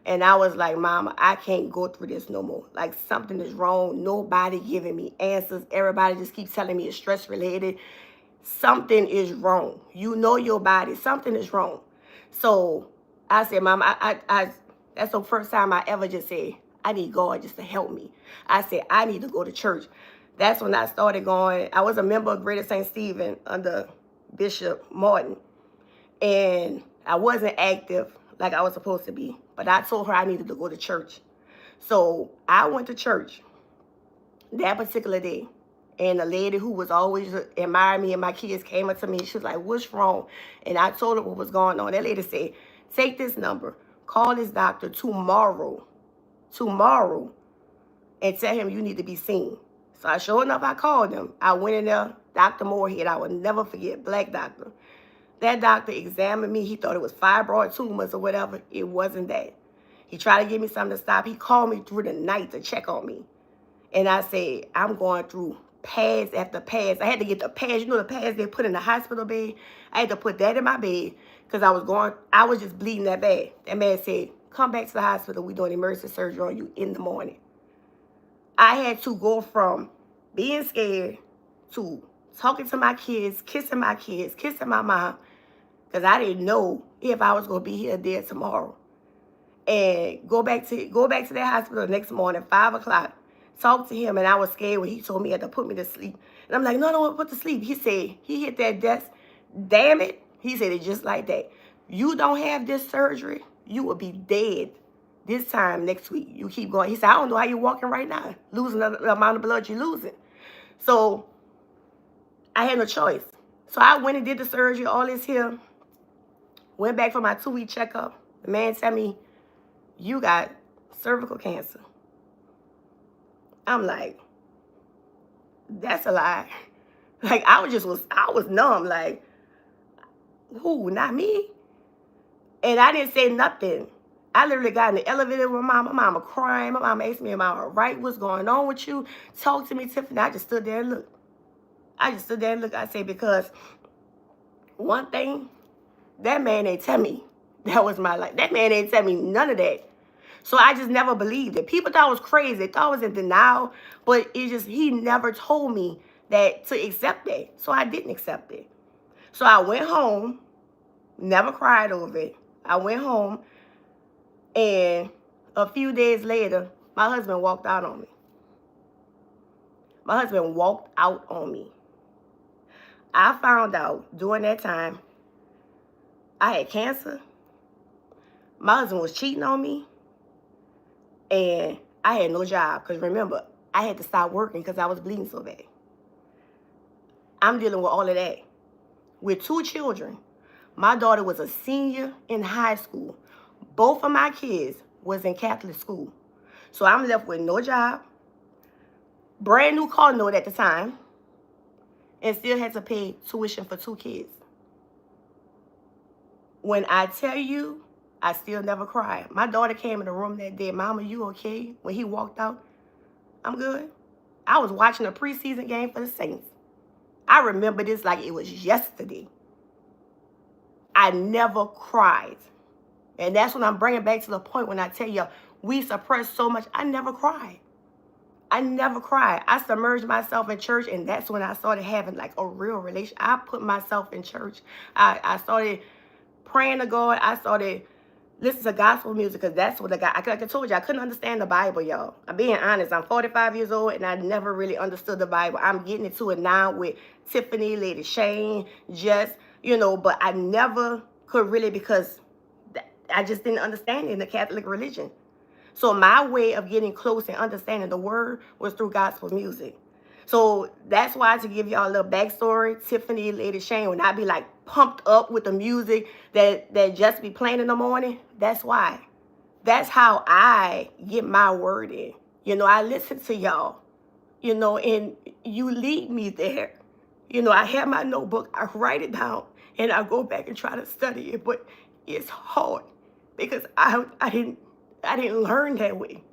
And I was like, Mama, I can't go through this no more. Like, something is wrong. Nobody giving me answers. Everybody just keeps telling me it's stress related. Something is wrong. You know your body. Something is wrong. So I said, Mama, that's the first time I ever just said, I need God just to help me. I said, I need to go to church. That's when I started going. I was a member of Greater St. Stephen under Bishop Martin. And I wasn't active like I was supposed to be. But I told her I needed to go to church. So I went to church that particular day. And the lady who was always admiring me and my kids came up to me. She was like, what's wrong? And I told her what was going on. That lady said, take this number. Call this doctor tomorrow. Tomorrow. And tell him you need to be seen. So sure enough, I called him. I went in there. Dr. Moorhead, I will never forget. Black doctor. That doctor examined me. He thought it was fibroid tumors or whatever. It wasn't that. He tried to give me something to stop. He called me through the night to check on me. And I said, I'm going through pads after pads. I had to get the pads. You know the pads they put in the hospital bed? I had to put that in my bed because I was just bleeding that bad. That man said, come back to the hospital. We're doing emergency surgery on you in the morning. I had to go from being scared to talking to my kids, kissing my mom, because I didn't know if I was going to be here there tomorrow. And go back to that hospital the next morning, 5 o'clock. Talk to him, and I was scared when he told me he had to put me to sleep. And I'm like, no, I don't want to put to sleep. He said, he hit that desk. Damn it. He said it just like that. You don't have this surgery, you will be dead this time next week. You keep going. He said, I don't know how you're walking right now, losing the amount of blood you're losing. So I had no choice. So I went and did the surgery, all this here. Went back for my 2-week checkup. The man told me, you got cervical cancer. I'm like, that's a lie. Like, I was numb. Like, who? Not me? And I didn't say nothing. I literally got in the elevator with my mama. My mama crying. My mama asked me, am I all right? What's going on with you? Talk to me, Tiffany. I just stood there and looked. I said, because one thing, that man ain't tell me that was my life. That man ain't tell me none of that. So I just never believed it. People thought I was crazy. They thought I was in denial. But he never told me that to accept that. So I didn't accept it. So I went home, never cried over it. I went home, and a few days later, my husband walked out on me. My husband walked out on me. I found out during that time I had cancer. My husband was cheating on me. And I had no job. Because remember, I had to stop working because I was bleeding so bad. I'm dealing with all of that. With 2 children. My daughter was a senior in high school. Both of my kids was in Catholic school. So I'm left with no job. Brand new car note at the time. And still had to pay tuition for 2 kids. When I tell you, I still never cried. My daughter came in the room that day. Mama, you okay? When he walked out, I'm good. I was watching a preseason game for the Saints. I remember this like it was yesterday. I never cried. And that's when I'm bringing back to the point when I tell you, we suppress so much. I never cried. I never cried. I submerged myself in church, and that's when I started having like a real relationship. I put myself in church. I started praying to God. I started listening to gospel music because that's what I got. Like I told you, I couldn't understand the Bible, y'all. I'm being honest. I'm 45 years old, and I never really understood the Bible. I'm getting into it now with Tiffany, Lady Shane, Jess, but I never could really because I just didn't understand it in the Catholic religion. So my way of getting close and understanding the word was through gospel music. So that's why, to give y'all a little backstory, Tiffany, Lady Shane, when I be like pumped up with the music that just be playing in the morning, that's why. That's how I get my word in. I listen to y'all, and you lead me there. I have my notebook, I write it down, and I go back and try to study it, but it's hard because I didn't learn that way.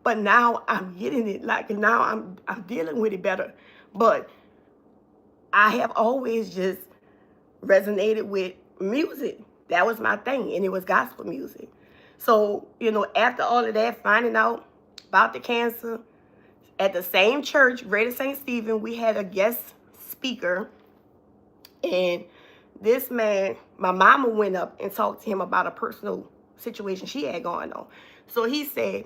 But now I'm getting it. Like now I'm dealing with it better. But I have always just resonated with music. That was my thing, and it was gospel music. So, after all of that, finding out about the cancer, at the same church, Greater St. Stephen, we had a guest speaker. And this man, my mama went up and talked to him about a personal situation she had going on. So he said,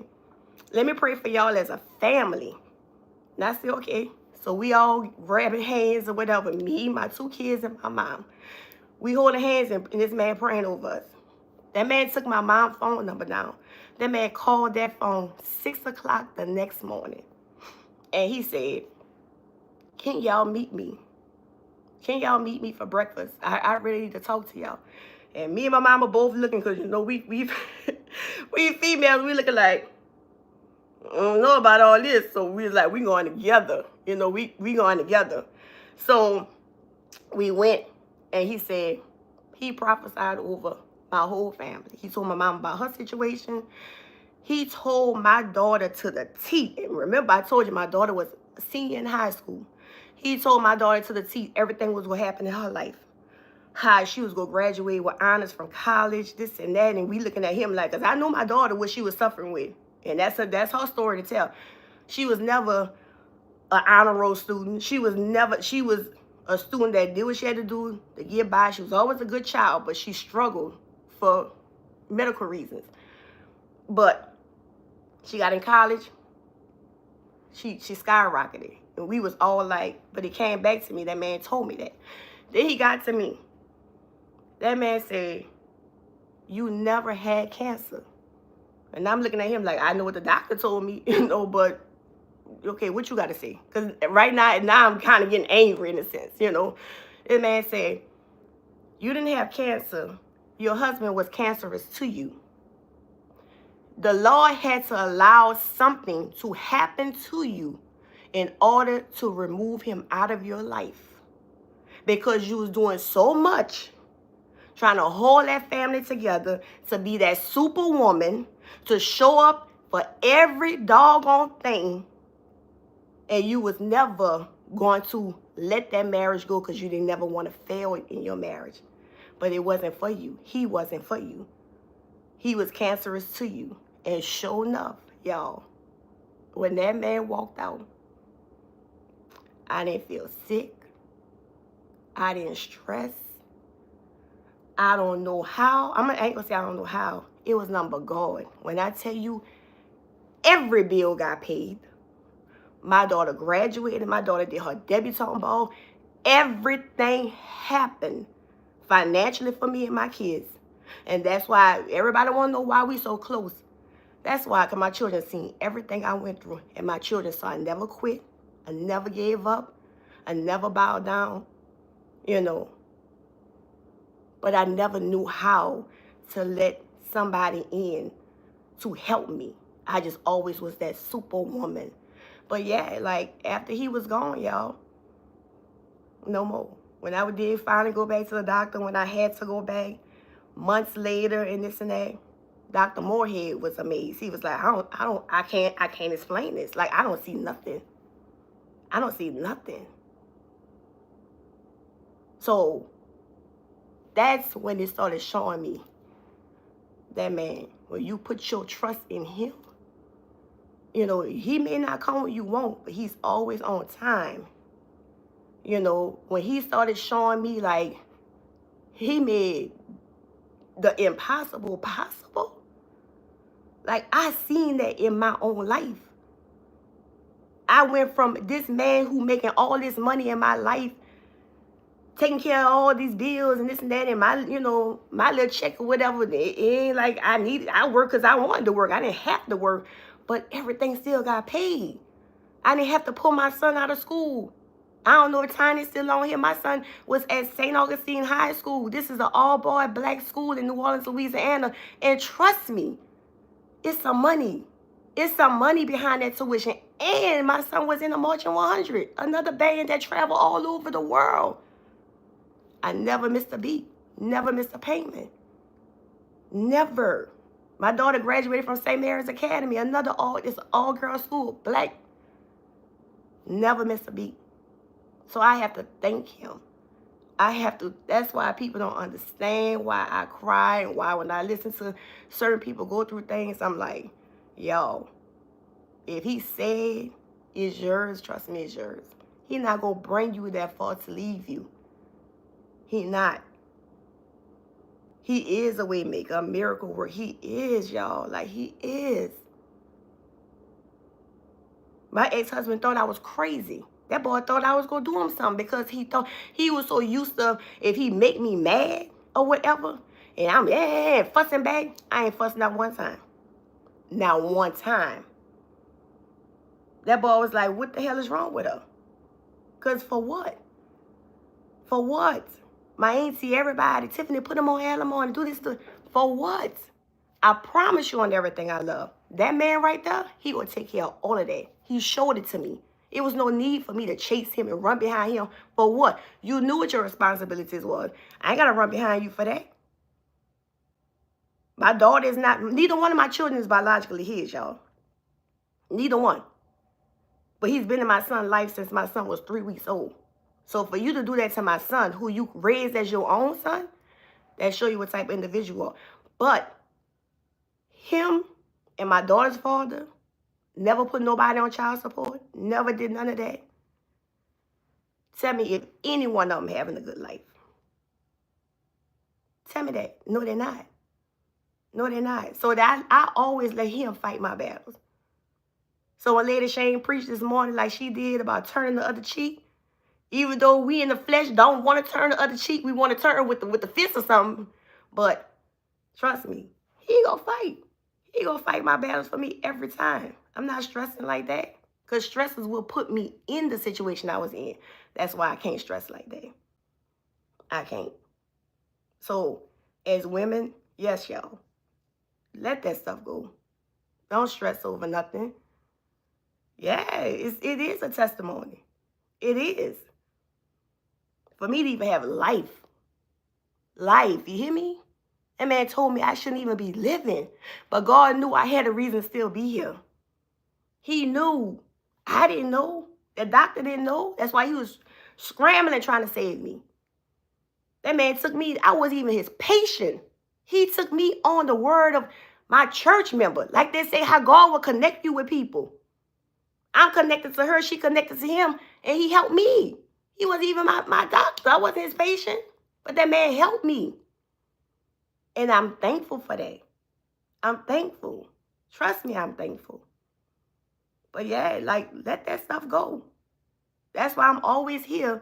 let me pray for y'all as a family. And I said, okay. So we all grabbing hands or whatever. Me, my 2 kids, and my mom. We holding hands, and this man praying over us. That man took my mom's phone number down. That man called that phone 6 o'clock the next morning. And he said, can y'all meet me? Can y'all meet me for breakfast? I really need to talk to y'all. And me and my mama both looking, because, we we females, we looking like, I don't know about all this. So we was like, we going together. We going together. So we went, and he said, he prophesied over my whole family. He told my mom about her situation. He told my daughter to the T. And remember, I told you my daughter was a senior in high school. He told my daughter to the T everything was going to happen in her life. How she was going to graduate with honors from college, this and that. And we looking at him like, because I know my daughter, what she was suffering with. And that's her story to tell. She was never an honor roll student. She was a student that did what she had to do to get by. She was always a good child, but she struggled for medical reasons. But she got in college. She skyrocketed. And we was all like, but it came back to me. That man told me that. Then he got to me. That man said, you never had cancer. And I'm looking at him like, I know what the doctor told me, but okay, what you got to say? Because right now I'm kind of getting angry in a sense, This man said, you didn't have cancer. Your husband was cancerous to you. The Lord had to allow something to happen to you in order to remove him out of your life. because you was doing so much trying to hold that family together, to be that superwoman, to show up for every doggone thing, and you was never going to let that marriage go because you didn't never want to fail in your marriage. But it wasn't for you. He wasn't for you. He was cancerous to you. And sure enough, y'all, when that man walked out, I didn't feel sick. I didn't stress. I don't know how. I ain't gonna say I don't know how. It was nothing but God. When I tell you, every bill got paid. My daughter graduated. My daughter did her debutante ball. Everything happened financially for me and my kids. And that's why everybody want to know why we so close. That's why, because my children seen everything I went through. And my children saw I never quit. I never gave up. I never bowed down. You know. But I never knew how to let somebody in to help me. I just always was that superwoman. But yeah, like after he was gone, y'all, no more. When I did finally go back to the doctor, when I had to go back, months later and this and that, Dr. Moorhead was amazed. He was like, I can't explain this. Like, I don't see nothing. I don't see nothing. So that's when it started showing me that, man, when you put your trust in him, you know, he may not come when you want, but he's always on time. You know, when he started showing me, like, he made the impossible possible. Like, I seen that in my own life. I went from this man who making all this money in my life, taking care of all these bills and this and that, and my, you know, my little check or whatever. It ain't like I work because I wanted to work. I didn't have to work, but everything still got paid. I didn't have to pull my son out of school. I don't know if Tiny's still on here. My son was at St. Augustine High School. This is an all-boy black school in New Orleans, Louisiana. And trust me, it's some money. It's some money behind that tuition. And my son was in the Marching 100, another band that traveled all over the world. I never missed a beat. Never missed a payment. Never. My daughter graduated from St. Mary's Academy, another all-girls school, black. Never missed a beat. So I have to thank him. That's why people don't understand why I cry and why when I listen to certain people go through things, I'm like, yo, if he said it's yours, trust me, it's yours. He's not going to bring you that far to leave you. He not. He is a way maker, a miracle worker. He is, y'all. Like, he is. My ex-husband thought I was crazy. That boy thought I was going to do him something because he thought he was so used to if he make me mad or whatever, and I'm fussing back, I ain't fussing not one time. Not one time. That boy was like, what the hell is wrong with her? Because for what? For what? My auntie, everybody, Tiffany, put him on alimony and do this. For what? I promise you on everything I love. That man right there, he will take care of all of that. He showed it to me. It was no need for me to chase him and run behind him. For what? You knew what your responsibilities was. I ain't got to run behind you for that. My daughter is not, neither one of my children is biologically his, y'all. Neither one. But he's been in my son's life since my son was 3 weeks old. So for you to do that to my son, who you raised as your own son, that show you what type of individual you are. But him and my daughter's father never put nobody on child support. Never did none of that. Tell me if any one of them having a good life. Tell me that. No, they're not. No, they're not. So that I always let him fight my battles. So when Lady Shane preached this morning like she did about turning the other cheek, even though we in the flesh don't want to turn the other cheek, we want to turn with the fist or something. But trust me, he gonna fight. He gonna fight my battles for me every time. I'm not stressing like that. Because stresses will put me in the situation I was in. That's why I can't stress like that. I can't. So, as women, yes, y'all. Let that stuff go. Don't stress over nothing. Yeah, it is a testimony. It is. For me to even have life. Life, you hear me? That man told me I shouldn't even be living. But God knew I had a reason to still be here. He knew. I didn't know. The doctor didn't know. That's why he was scrambling trying to save me. That man took me, I wasn't even his patient. He took me on the word of my church member. Like they say, how God will connect you with people. I'm connected to her, she connected to him, and he helped me. He wasn't even my doctor. I wasn't his patient. But that man helped me. And I'm thankful for that. I'm thankful. Trust me, I'm thankful. But yeah, like, let that stuff go. That's why I'm always here.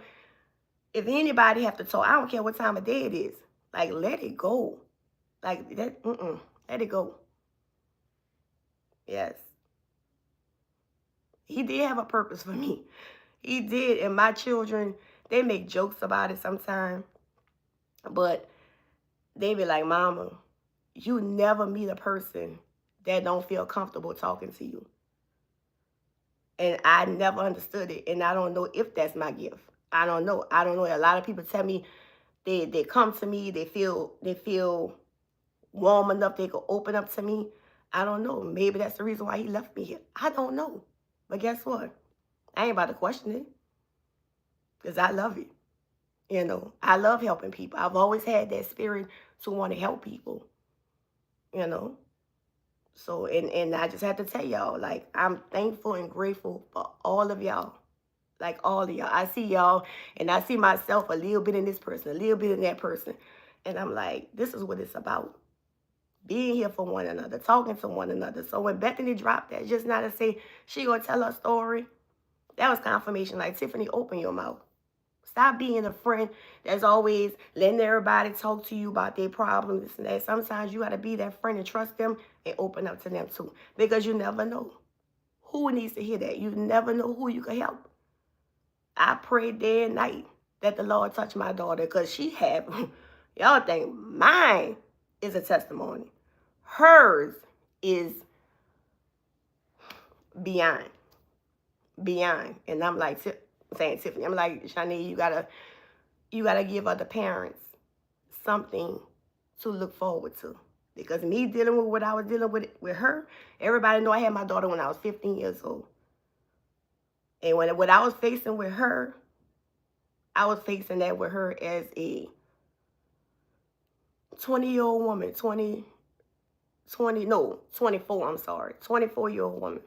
If anybody have to talk, I don't care what time of day it is. Like, let it go. Like, that, let it go. Yes. He did have a purpose for me. He did. And my children, they make jokes about it sometimes. But they be like, Mama, you never meet a person that don't feel comfortable talking to you. And I never understood it. And I don't know if that's my gift. I don't know. A lot of people tell me they come to me, they feel warm enough they could open up to me. I don't know. Maybe that's the reason why he left me here. I don't know. But guess what? I ain't about to question it. Because I love it. You know, I love helping people. I've always had that spirit to want to help people. You know. So, and I just have to tell y'all, like, I'm thankful and grateful for all of y'all. Like, all of y'all. I see y'all, and I see myself a little bit in this person, a little bit in that person. And I'm like, this is what it's about. Being here for one another, talking to one another. So when Bethany dropped that, just not to say she gonna tell her story, that was confirmation. Like, Tiffany, open your mouth. Stop being a friend that's always letting everybody talk to you about their problems and that. Sometimes you got to be that friend and trust them and open up to them too. Because you never know who needs to hear that. You never know who you can help. I pray day and night that the Lord touch my daughter because she have, y'all think mine is a testimony. Hers is beyond. And I'm like, saying, Tiffany, I'm like, Shani, you gotta give other parents something to look forward to. Because me dealing with what I was dealing with her, everybody know I had my daughter when I was 15 years old. And what I was facing with her, I was facing that with her as a 20-year-old woman, 24-year-old woman.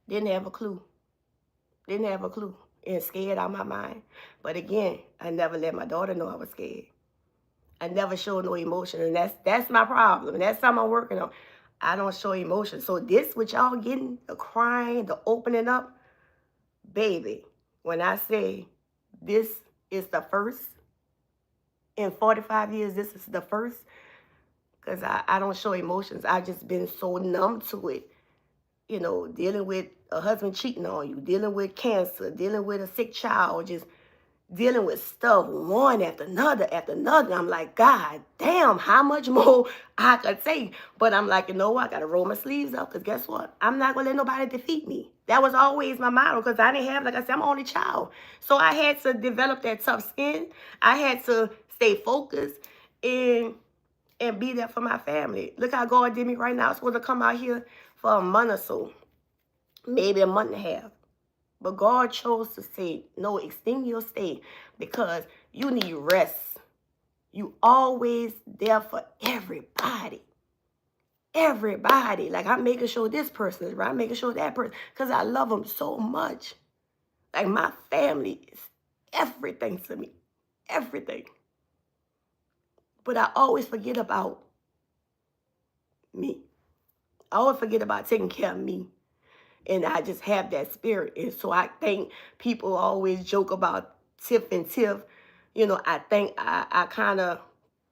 Didn't have a clue. And scared out of my mind. But again, I never let my daughter know I was scared. I never showed no emotion. And that's my problem. And that's something I'm working on. I don't show emotion. So this, what y'all getting, the crying, the opening up, baby, when I say this is the first, in 45 years, this is the first, because I don't show emotions. I've just been so numb to it. You know, dealing with a husband cheating on you, dealing with cancer, dealing with a sick child, just dealing with stuff one after another. I'm like, God damn, how much more I could take? But I'm like, you know what? I got to roll my sleeves up because guess what? I'm not going to let nobody defeat me. That was always my motto because I didn't have, like I said, I'm an only child. So I had to develop that tough skin. I had to stay focused and be there for my family. Look how God did me right now. I'm supposed to come out here for a month or so, maybe a month and a half. But God chose to say, no, extend your stay because you need rest. You always there for everybody. Everybody. Like, I'm making sure this person is right. I'm making sure that person, because I love them so much. Like, my family is everything to me. Everything. But I always forget about me. I always forget about taking care of me. And I just have that spirit. And so I think people always joke about Tiff and Tiff. You know, I think I kind of,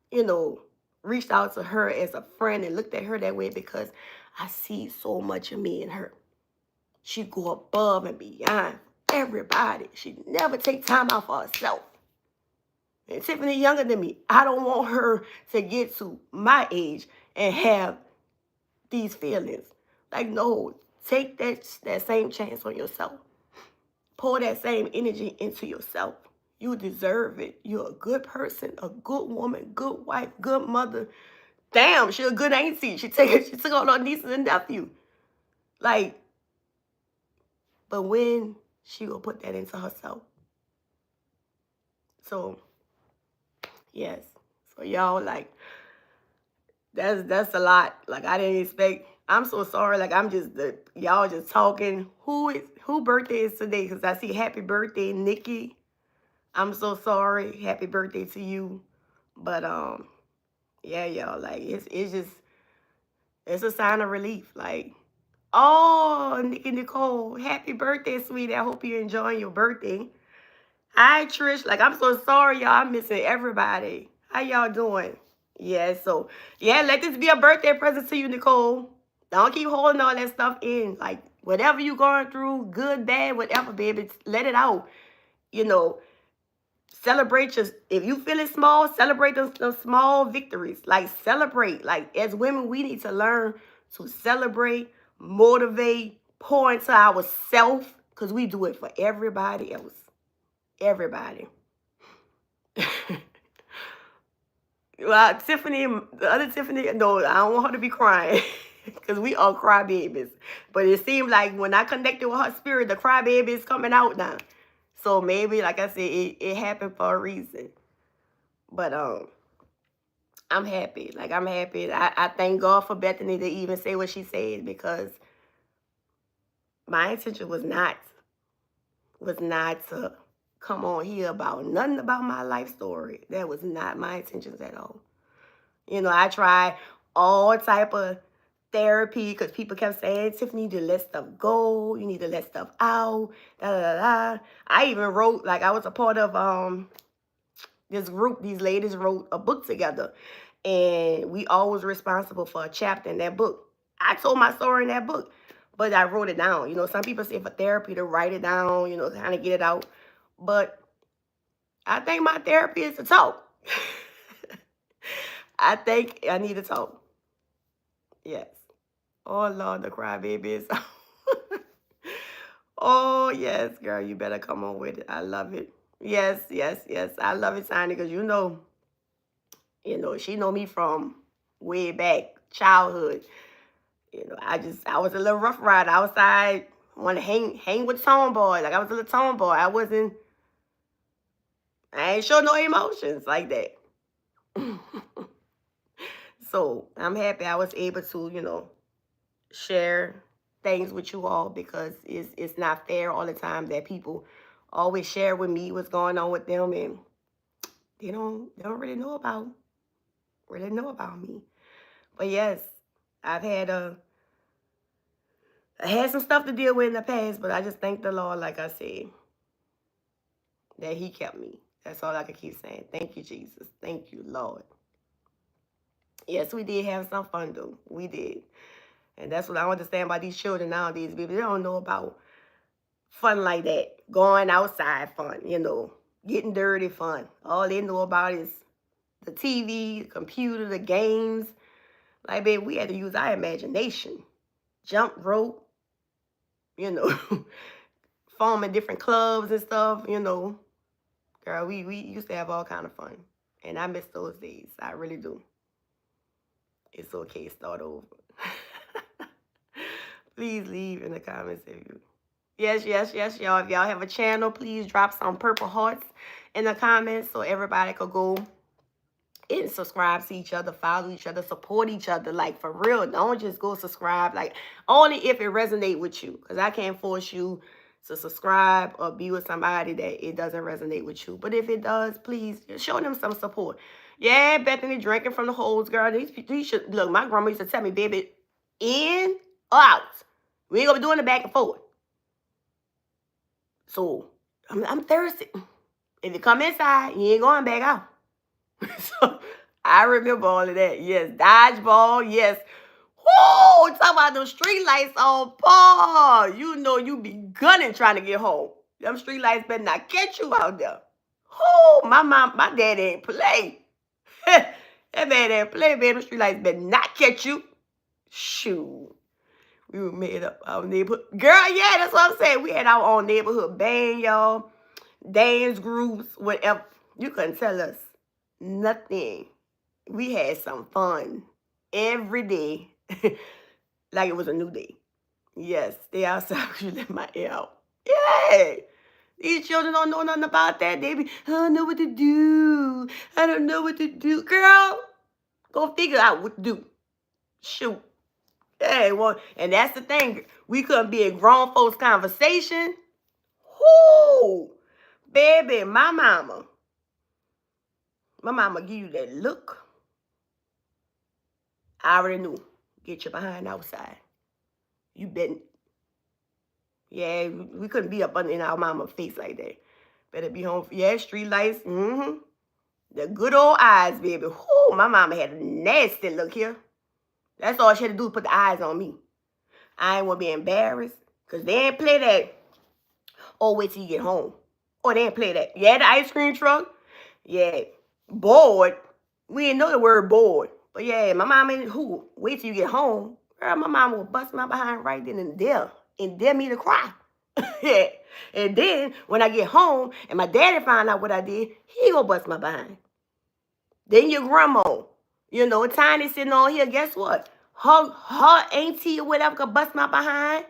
you know, reached out to her as a friend and looked at her that way because I see so much of me in her. She go above and beyond everybody. She never take time out for herself. And Tiffany younger than me. I don't want her to get to my age and have these feelings. Like, no, take that same chance on yourself. Pour that same energy into yourself. You deserve it. You're a good person, a good woman, good wife, good mother. Damn, she a good auntie. She took on her nieces and nephew. Like, but when she will put that into herself. So, yes. So y'all, like, that's a lot. Like, I didn't expect. I'm so sorry. Like, y'all just talking. Who birthday is today? Because I see happy birthday, Nikki. I'm so sorry. Happy birthday to you. But yeah, y'all, like it's just it's a sign of relief. Like, oh, Nikki Nicole, happy birthday, sweetie. I hope you're enjoying your birthday. Hi, Trish. Like, I'm so sorry, y'all. I'm missing everybody. How y'all doing? Yeah, so, yeah, let this be a birthday present to you, Nicole. Don't keep holding all that stuff in. Like, whatever you going through, good, bad, whatever, baby, let it out. You know, celebrate if you feel it small, celebrate those small victories. Like, celebrate. Like, as women, we need to learn to celebrate, motivate, pour into ourselves, because we do it for everybody else. Everybody. Well, Tiffany, the other Tiffany, no, I don't want her to be crying because we all crybabies. But it seemed like when I connected with her spirit, the crybaby is coming out now. So maybe, like I said, it happened for a reason. But I'm happy. Like, I'm happy. I thank God for Bethany to even say what she said, because my intention was not to come on here about nothing about my life story. That was not my intentions at all. You know, I tried all type of therapy because people kept saying, Tiffany, you need to let stuff go. You need to let stuff out. Da, da, da, da. I even wrote, like, I was a part of this group. These ladies wrote a book together. And we all was responsible for a chapter in that book. I told my story in that book, but I wrote it down. You know, some people say for therapy to write it down, you know, kind of get it out. But I think my therapy is to talk. I think I need to talk. Yes. Oh, Lord, the crybaby is. Oh, yes, girl, you better come on with it. I love it. Yes, yes, yes. I love it, Tiny, because you know, she know me from way back, childhood. You know, I was a little rough rider outside, want to hang with tomboy. Like, I was a little tomboy. I ain't show no emotions like that. So I'm happy I was able to, share things with you all, because it's not fair all the time that people always share with me what's going on with them, and they don't really know about me. But yes, I've had I had some stuff to deal with in the past, but I just thank the Lord, like I said, that He kept me. That's all I can keep saying. Thank you, Jesus. Thank you, Lord. Yes, we did have some fun, though. We did. And that's what I understand about these children nowadays, baby. They don't know about fun like that. Going outside fun, getting dirty fun. All they know about is the TV, the computer, the games. Like, baby, we had to use our imagination. Jump rope, forming different clubs and stuff, Girl, we used to have all kind of fun. And I miss those days. I really do. It's okay. Start over. Please leave in the comments if you... Yes, y'all. If y'all have a channel, please drop some purple hearts in the comments so everybody could go and subscribe to each other, follow each other, support each other. Like, for real, don't just go subscribe. Like, only if it resonates with you, because I can't force you to subscribe or be with somebody that it doesn't resonate with you. But if it does, please show them some support. Yeah, Bethany drinking from the hose, girl. These should look. My grandma used to tell me, baby, in or out. We ain't gonna be doing it back and forth. So I'm thirsty. If you come inside, you ain't going back out. So I remember all of that. Yes, dodgeball. Yes. Whoa, talk about those street lights on Paul. You know you be gunning trying to get home. Them street lights better not catch you out there. Oh, my dad ain't play. That man ain't play, man. Them street lights better not catch you. Shoot. We made up our neighborhood. Girl, yeah, that's what I'm saying. We had our own neighborhood band, y'all. dance groups, whatever. You couldn't tell us nothing. We had some fun every day, like it was a new day. Yes, stay outside because you let my ear out. Yeah. These children don't know nothing about that. They be, I don't know what to do. I don't know what to do. Girl, go figure out what to do. Shoot. Hey, well, and that's the thing. We couldn't be in grown folks' conversation. Whoo! Baby, my mama give you that look. I already knew. Get your behind outside. You been. Yeah, we couldn't be up in our mama's face like that. Better be home. Yeah, street lights. Mm-hmm. The good old eyes, baby. Whoo, my mama had a nasty look here. That's all she had to do was put the eyes on me. I ain't want to be embarrassed. Because they ain't play that. Oh, wait till you get home. Or they ain't play that. Yeah, the ice cream truck. Yeah, bored. We didn't know the word bored. But yeah, my mama ain't who. Wait till you get home. Girl, my mama would bust my behind right then and there. And dare me to cry. Yeah. And then, when I get home, and my daddy find out what I did, he gonna bust my behind. Then your grandma, you know, Tiny sitting on here, guess what? Her auntie or whatever could bust my behind.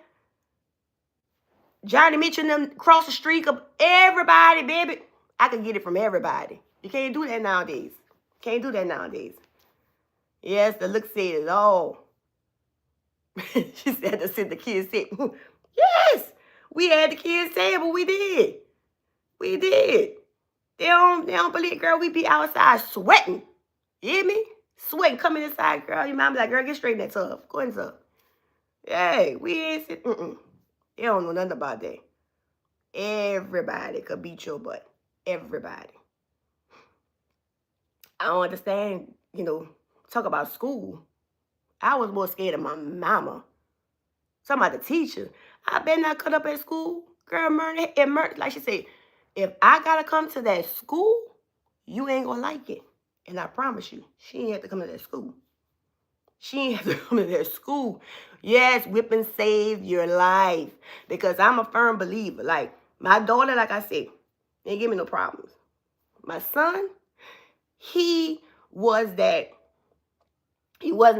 Johnny Mitchell and them cross the street of everybody, baby. I could get it from everybody. You can't do that nowadays. Can't do that nowadays. Yes, the look said it all. She said to sit the kids say, yes, we had the kids say it, but we did. We did. They don't believe, girl, we be outside sweating. You hear me? Sweating, coming inside, girl. Your mom be like, girl, get straight in that tub. Go in the tub. Hey, we ain't sit. They don't know nothing about that. Everybody could beat your butt. Everybody. I don't understand, you know, talk about school. I was more scared of my mama. Talking about the teacher. I better not cut up at school. Girl, like she said, if I got to come to that school, you ain't going to like it. And I promise you, she ain't have to come to that school. She ain't have to come to that school. Yes, whipping saved your life. Because I'm a firm believer. Like, my daughter, like I said, ain't give me no problems. My son, he wasn't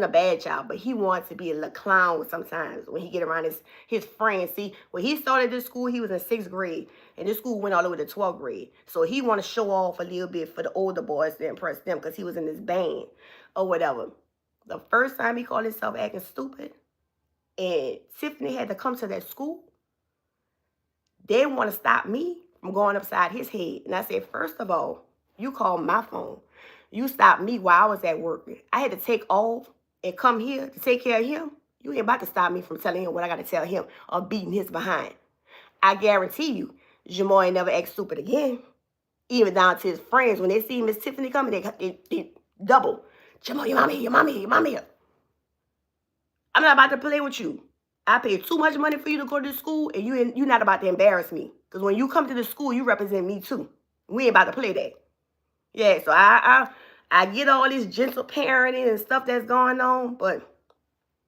a bad child, but he wanted to be a little clown sometimes when he get around his friends. See, when he started this school, he was in 6th grade, and this school went all the way to 12th grade. So he want to show off a little bit for the older boys to impress them because he was in this band or whatever. The first time he called himself acting stupid, and Tiffany had to come to that school, they want to stop me from going upside his head. And I said, first of all, you called my phone. You stopped me while I was at work. I had to take off and come here to take care of him. You ain't about to stop me from telling him what I got to tell him or beating his behind. I guarantee you, Jamal ain't never act stupid again. Even down to his friends. When they see Miss Tiffany coming, they double. Jamal, your mama here, your mama here, your mama here. I'm not about to play with you. I paid too much money for you to go to school, and you're not about to embarrass me. Because when you come to the school, you represent me too. We ain't about to play that. Yeah, so I get all this gentle parenting and stuff that's going on, but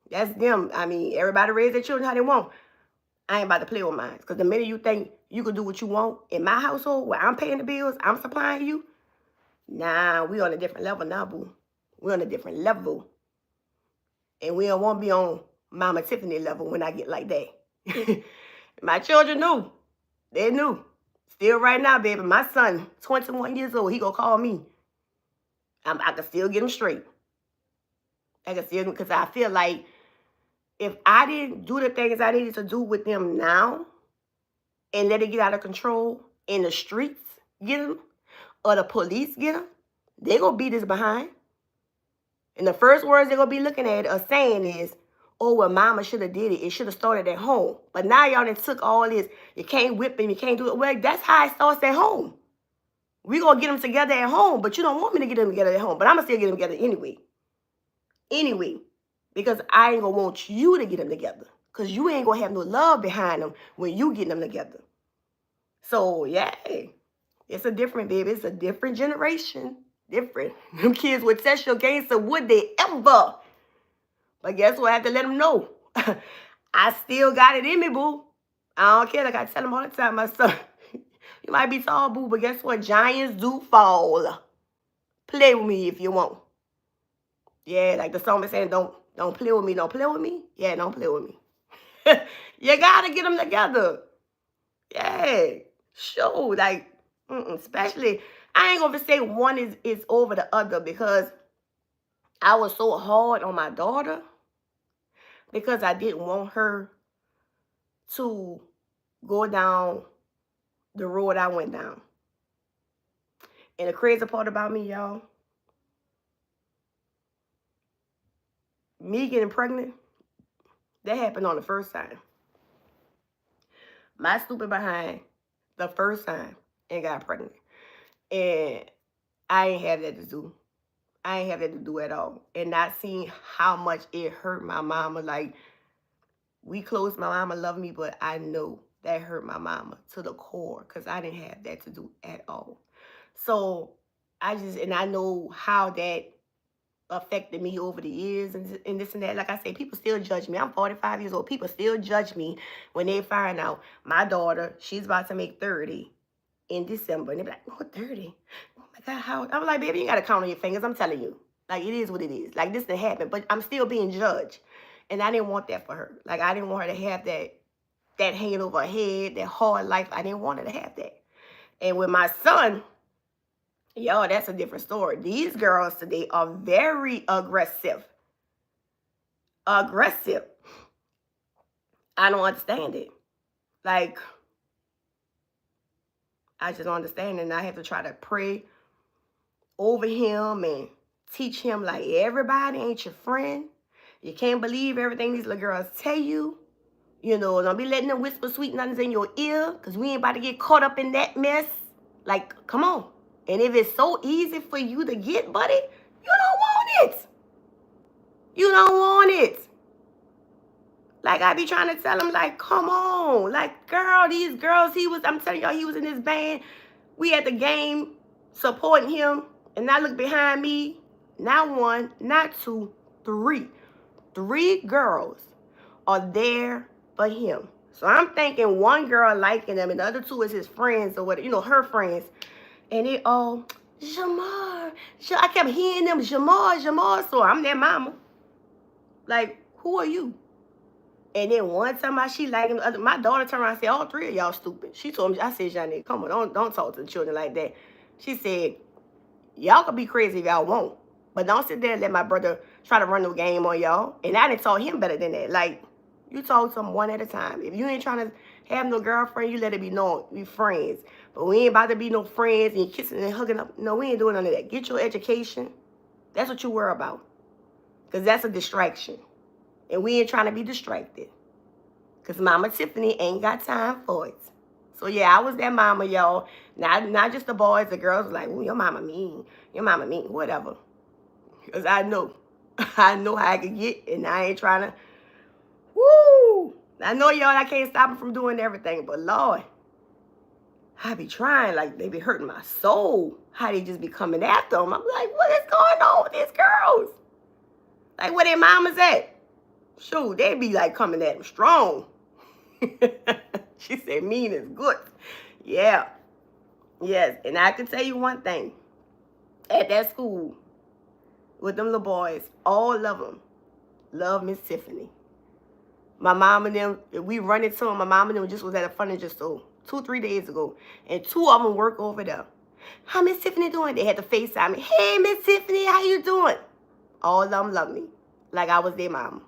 that's them. I mean, everybody raise their children how they want. I ain't about to play with mine. Because the minute you think you can do what you want in my household, where I'm paying the bills, I'm supplying you, nah, we on a different level now, boo. We on a different level. And we don't want to be on Mama Tiffany level when I get like that. My children knew. They knew. Still right now, baby, my son, 21 years old, he gonna call me. I can still get him straight. I can still, because I feel like if I didn't do the things I needed to do with them now and let it get out of control in the streets, get them, or the police get them, they gonna beat us behind. And the first words they're gonna be looking at or saying is, oh, well, mama should have did it. It should have started at home. But now y'all done took all this. You can't whip him. You can't do it. Well, that's how it starts at home. We going to get them together at home. But you don't want me to get them together at home. But I'm going to still get them together anyway. Anyway. Because I ain't going to want you to get them together. Because you ain't going to have no love behind them when you get them together. So, yeah. It's a different, baby. It's a different generation. Different. Them kids would test your gangster. Would they ever? But guess what? I have to let them know. I still got it in me, boo. I don't care. Like I tell them all the time, my son, you You might be tall, boo, but guess what? Giants do fall. Play with me if you want. Yeah, like the song is saying, don't play with me. Don't play with me. Yeah, don't play with me. You gotta get them together. Yeah, sure. Like, especially, I ain't gonna say one is over the other because I was so hard on my daughter because I didn't want her to go down the road I went down. And the crazy part about me, y'all, me getting pregnant, that happened on the first time. My stupid behind, the first time, and got pregnant. And I ain't have that to do. I ain't have that to do at all. And not seeing how much it hurt my mama. Like, we close, my mama loved me, but I know that hurt my mama to the core because I didn't have that to do at all. So I know how that affected me over the years and this and that. Like I said, people still judge me. I'm 45 years old. People still judge me when they find out my daughter, she's about to make 30 in December. And they be like, oh, 30? Oh my God, how? I'm like, baby, you got to count on your fingers. I'm telling you. Like, it is what it is. Like, this didn't happen. But I'm still being judged. And I didn't want that for her. Like, I didn't want her to have that hanging over her head, that hard life. I didn't want her to have that. And with my son, yo, that's a different story. These girls today are very aggressive. Aggressive. I don't understand it. Like, I just don't understand it. And I have to try to pray over him and teach him, like, everybody ain't your friend. You can't believe everything these little girls tell you. You know, don't be letting them whisper sweet nothings in your ear because we ain't about to get caught up in that mess. Like, come on. And if it's so easy for you to get, buddy, you don't want it. You don't want it. Like, I be trying to tell him, like, come on. Like, girl, these girls, I'm telling y'all, he was in this band. We at the game supporting him. And I look behind me, not one, not two, three. 3 girls are there for him. So I'm thinking one girl liking him and the other 2 is his friends or what, you know, her friends. And they all, Jamar. I kept hearing them, Jamar. So I'm their mama. Like, who are you? And then one time she liked him, my daughter turned around and said, all 3 of y'all stupid. She told me, I said, Johnny, come on, don't talk to the children like that. She said, y'all can be crazy if y'all want. But don't sit there and let my brother try to run the game on y'all. And I didn't taught him better than that. Like, you talk to them one at a time. If you ain't trying to have no girlfriend, you let it be known. We friends. But we ain't about to be no friends and kissing and hugging up. No, we ain't doing none of that. Get your education. That's what you worry about. Because that's a distraction. And we ain't trying to be distracted. Because Mama Tiffany ain't got time for it. So, yeah, I was that mama, y'all. Not just the boys. The girls were like, ooh, your mama mean. Your mama mean. Whatever. Because I know. I know how I can get. And I ain't trying to. Woo! I know, y'all, I can't stop them from doing everything. But, Lord, I be trying. Like, they be hurting my soul. How they just be coming after them. I'm like, what is going on with these girls? Like, where their mamas at? Shoot, they be, like, coming at them strong. She said mean is good. Yeah. Yes. And I can tell you one thing. At that school, with them little boys, all of them love Miss Tiffany. My mom and them, we run into them. My mom and them just was at a furniture store 2-3 days ago. And 2 of them work over there. How Miss Tiffany doing? They had to FaceTime me. Hey, Miss Tiffany, how you doing? All of them love me. Like I was their mama.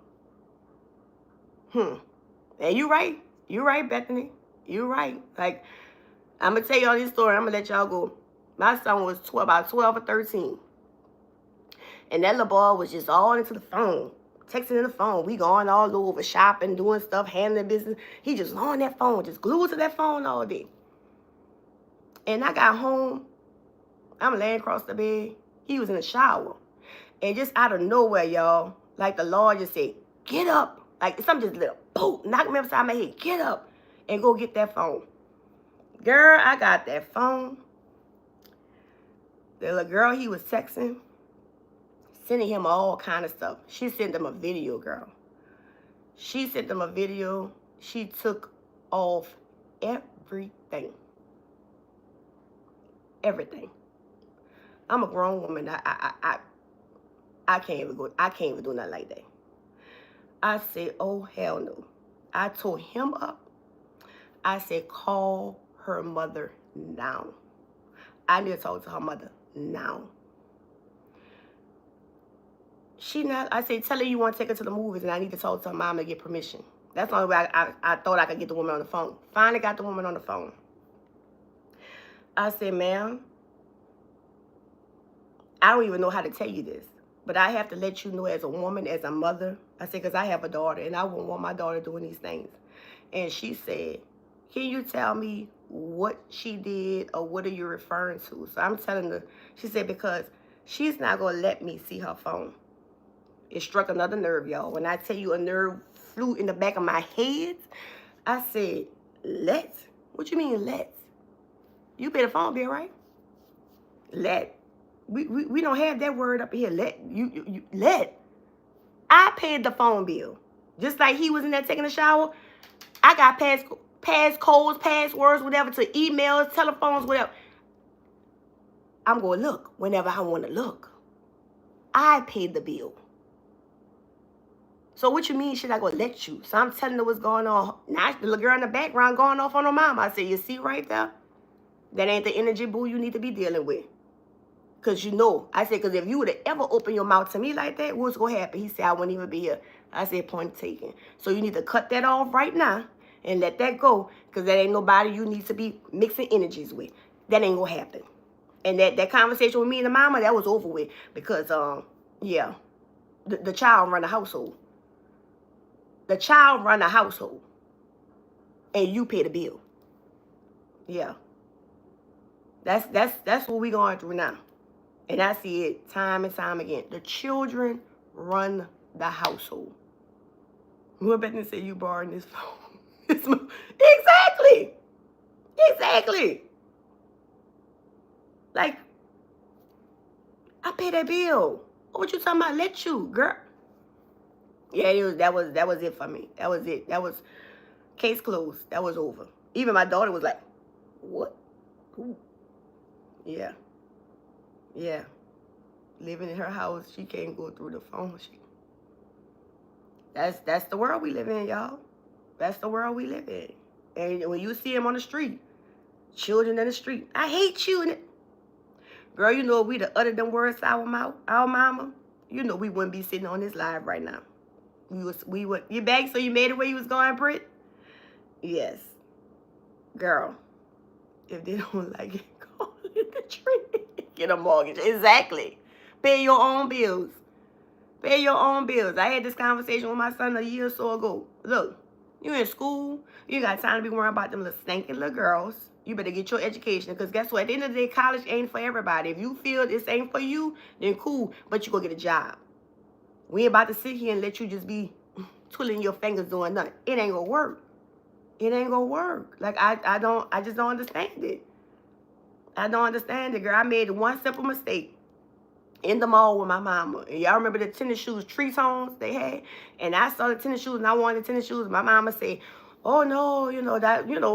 And you right. You right, Bethany. You right. Like, I'm going to tell y'all this story. I'm going to let y'all go. My son was about 12 or 13. And that little boy was just all into the phone. Texting in the phone. We going all over shopping, doing stuff, handling business. He just on that phone, just glued to that phone all day. And I got home. I'm laying across the bed. He was in the shower. And just out of nowhere, y'all, like the Lord just said, get up. Like something just little boom, knock me upside my head. Get up and go get that phone. Girl, I got that phone. The little girl he was texting, sending him all kind of stuff. She sent him a video, girl. She sent him a video. She took off everything. Everything. I'm a grown woman. I can't even go. I can't even do nothing like that. I said, oh hell no. I told him up. I said, call her mother now. I need to talk to her mother now. She not. I said, tell her you want to take her to the movies, and I need to talk to her mom to get permission. That's the only way I thought I could get the woman on the phone. Finally got the woman on the phone. I said, ma'am, I don't even know how to tell you this, but I have to let you know as a woman, as a mother. I said, because I have a daughter, and I wouldn't want my daughter doing these things. And she said, can you tell me what she did or what are you referring to? So I'm telling her, she said, because she's not going to let me see her phone. It struck another nerve, y'all. When I tell you a nerve flew in the back of my head, I said, let's? What you mean, let's? You pay the phone bill, right? Let. We don't have that word up here. Let. I paid the phone bill. Just like he was in there taking a shower. I got passcodes, passwords, whatever, to emails, telephones, whatever. I'm going to look whenever I want to look. I paid the bill. So what you mean she's not going to let you? So I'm telling her what's going on. Now the little girl in the background going off on her mom. I said, you see right there? That ain't the energy boo you need to be dealing with. Because you know, I said, because if you would have ever opened your mouth to me like that, what's going to happen? He said, I wouldn't even be here. I said, point taken. So you need to cut that off right now and let that go, because that ain't nobody you need to be mixing energies with. That ain't going to happen. And that conversation with me and the mama, that was over with. Because, yeah, the child run the household. The child run the household. And you pay the bill. Yeah. That's what we going through now. And I see it time and time again. The children run the household. Who bet to say you borrowing this phone? Exactly. Exactly. Like, I pay that bill. What you talking about? Let you, girl. Yeah, that was it for me. That was it. That was case closed. That was over. Even my daughter was like, what? Ooh. Yeah. Yeah. Living in her house, she can't go through the phone. That's the world we live in, y'all. That's the world we live in. And when you see them on the street, children in the street, I hate you. And girl, you know if we'd have uttered them words out our mama, you know we wouldn't be sitting on this live right now. We would. You back, so you made it where you was going, Britt? Yes. Girl, if they don't like it, call it the tree. Get a mortgage. Exactly. Pay your own bills. Pay your own bills. I had this conversation with my son a year or so ago. Look, you in school. You got time to be worrying about them little stinking little girls. You better get your education. Because guess what? At the end of the day, college ain't for everybody. If you feel this ain't for you, then cool. But you go get a job. We ain't about to sit here and let you just be twiddling your fingers doing nothing. It ain't going to work. It ain't going to work. Like, I just don't understand it. I don't understand it, girl. I made one simple mistake in the mall with my mama. And y'all remember the tennis shoes, tree tones they had? And I saw the tennis shoes and I wanted the tennis shoes. My mama said, oh no,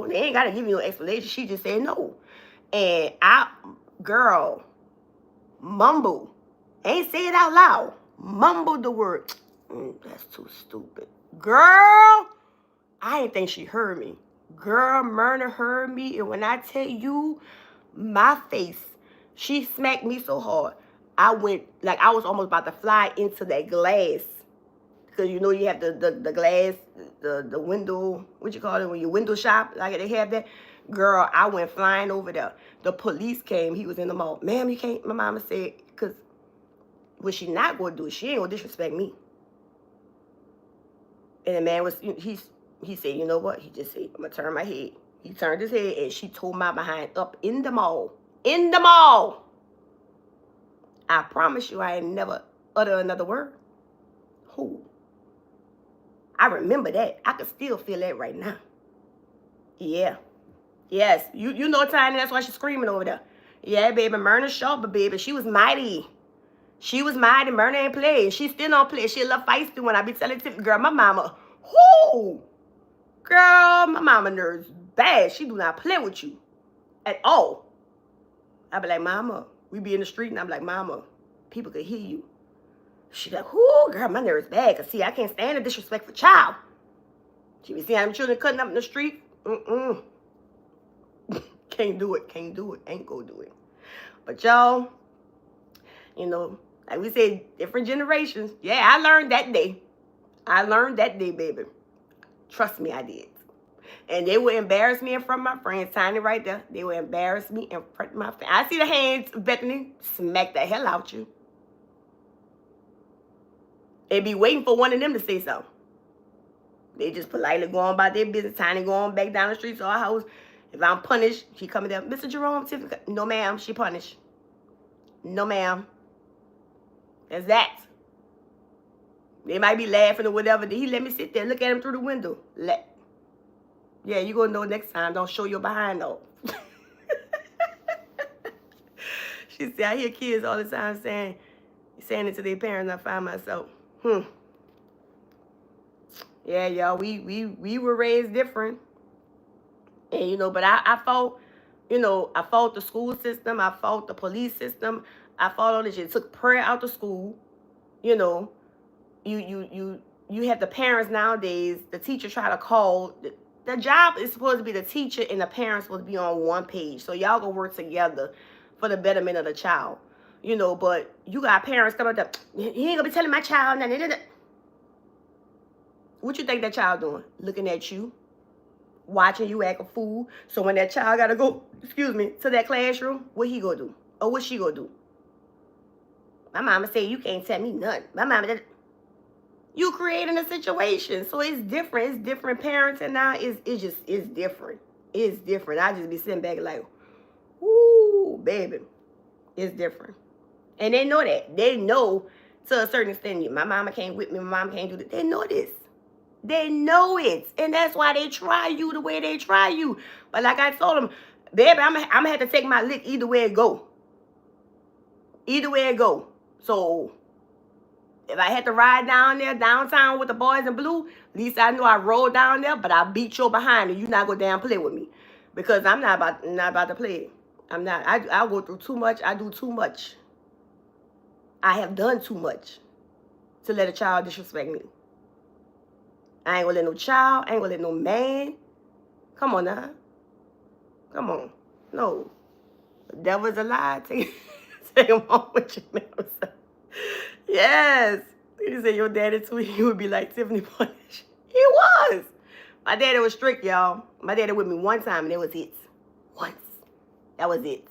they ain't got to give you no explanation. She just said no. And girl, mumble. Ain't say it out loud. Mumbled the word. That's too stupid. Girl, I didn't think she heard me. Girl, Myrna heard me. And when I tell you, my face, she smacked me so hard. I went, like I was almost about to fly into that glass. Because you know you have the glass, the window, what you call it, when you window shop, like they have that. Girl, I went flying over there. The police came, he was in the mall. Ma'am, you can't, my mama said, because what she not going to do, she ain't going to disrespect me. And the man was, he said, you know what? He just said, I'm going to turn my head. He turned his head and she told my behind up in the mall. In the mall. I promise you I ain't never utter another word. Who? I remember that. I can still feel that right now. Yeah. Yes. You know Tiny, that's why she's screaming over there. Yeah, baby. Myrna sharp, but baby, she was mighty. She was mighty. Myrna ain't play. She still don't play. She a little feisty when I be telling Tiffany, girl, my mama, whoo! Girl, my mama nerves bad. She do not play with you at all. I be like, Mama, we be in the street, and I'm like, Mama, people could hear you. She like, whoo, girl, my nerves bad. Cause see, I can't stand a disrespectful child. She be seeing them children cutting up in the street. Can't do it, can't do it, ain't gonna do it. But y'all, you know, like we said, different generations. Yeah, I learned that day. I learned that day, baby. Trust me, I did. And they would embarrass me in front of my friends. Tiny right there. They would embarrass me in front of my friends. I see the hands, Bethany, smack the hell out you. They be waiting for one of them to say something. They just politely go on about their business. Tiny going back down the street to our house. If I'm punished, she coming there, Mr. Jerome, Tiffany. No, ma'am, she punished. No, ma'am. That's that. They might be laughing or whatever. He let me sit there, look at him through the window. Yeah, you gonna know next time. Don't show your behind though. She said, I hear kids all the time saying it to their parents. I find myself, yeah, y'all, we were raised different. And, you know, but I fought, you know, I fought the school system. I fought the police system. I fought all this shit. Took prayer out of school. You know, you have the parents nowadays, the teacher try to call. The job is supposed to be the teacher and the parents supposed to be on one page. So y'all gonna work together for the betterment of the child. You know, but you got parents coming up, he ain't gonna be telling my child nothing. What you think that child doing? Looking at you, watching you act a fool. So when that child gotta go, to that classroom, what he gonna do? Or what she gonna do? My mama say, you can't tell me nothing. My mama, you creating a situation. So it's different. It's different parenting now. It's different. It's different. I just be sitting back like, ooh, baby. It's different. And they know that. They know to a certain extent. My mama can't whip me. My mama can't do this. They know this. They know it. And that's why they try you the way they try you. But like I told them, baby, I'm going to have to take my lick either way it go. Either way it go. So if I had to ride down there, downtown with the boys in blue, at least I know I rolled down there, but I beat your behind and you not go down play with me. Because I'm not about to play. I'm not. I go through too much. I do too much. I have done too much to let a child disrespect me. I ain't gonna let no child, I ain't gonna let no man. Come on now. Come on. No. The devil's a lie. Take him home with you. Yes. You say your daddy too, he would be like Tiffany Punish. He was. My daddy was strict, y'all. My daddy with me one time and it was it. Once. That was it.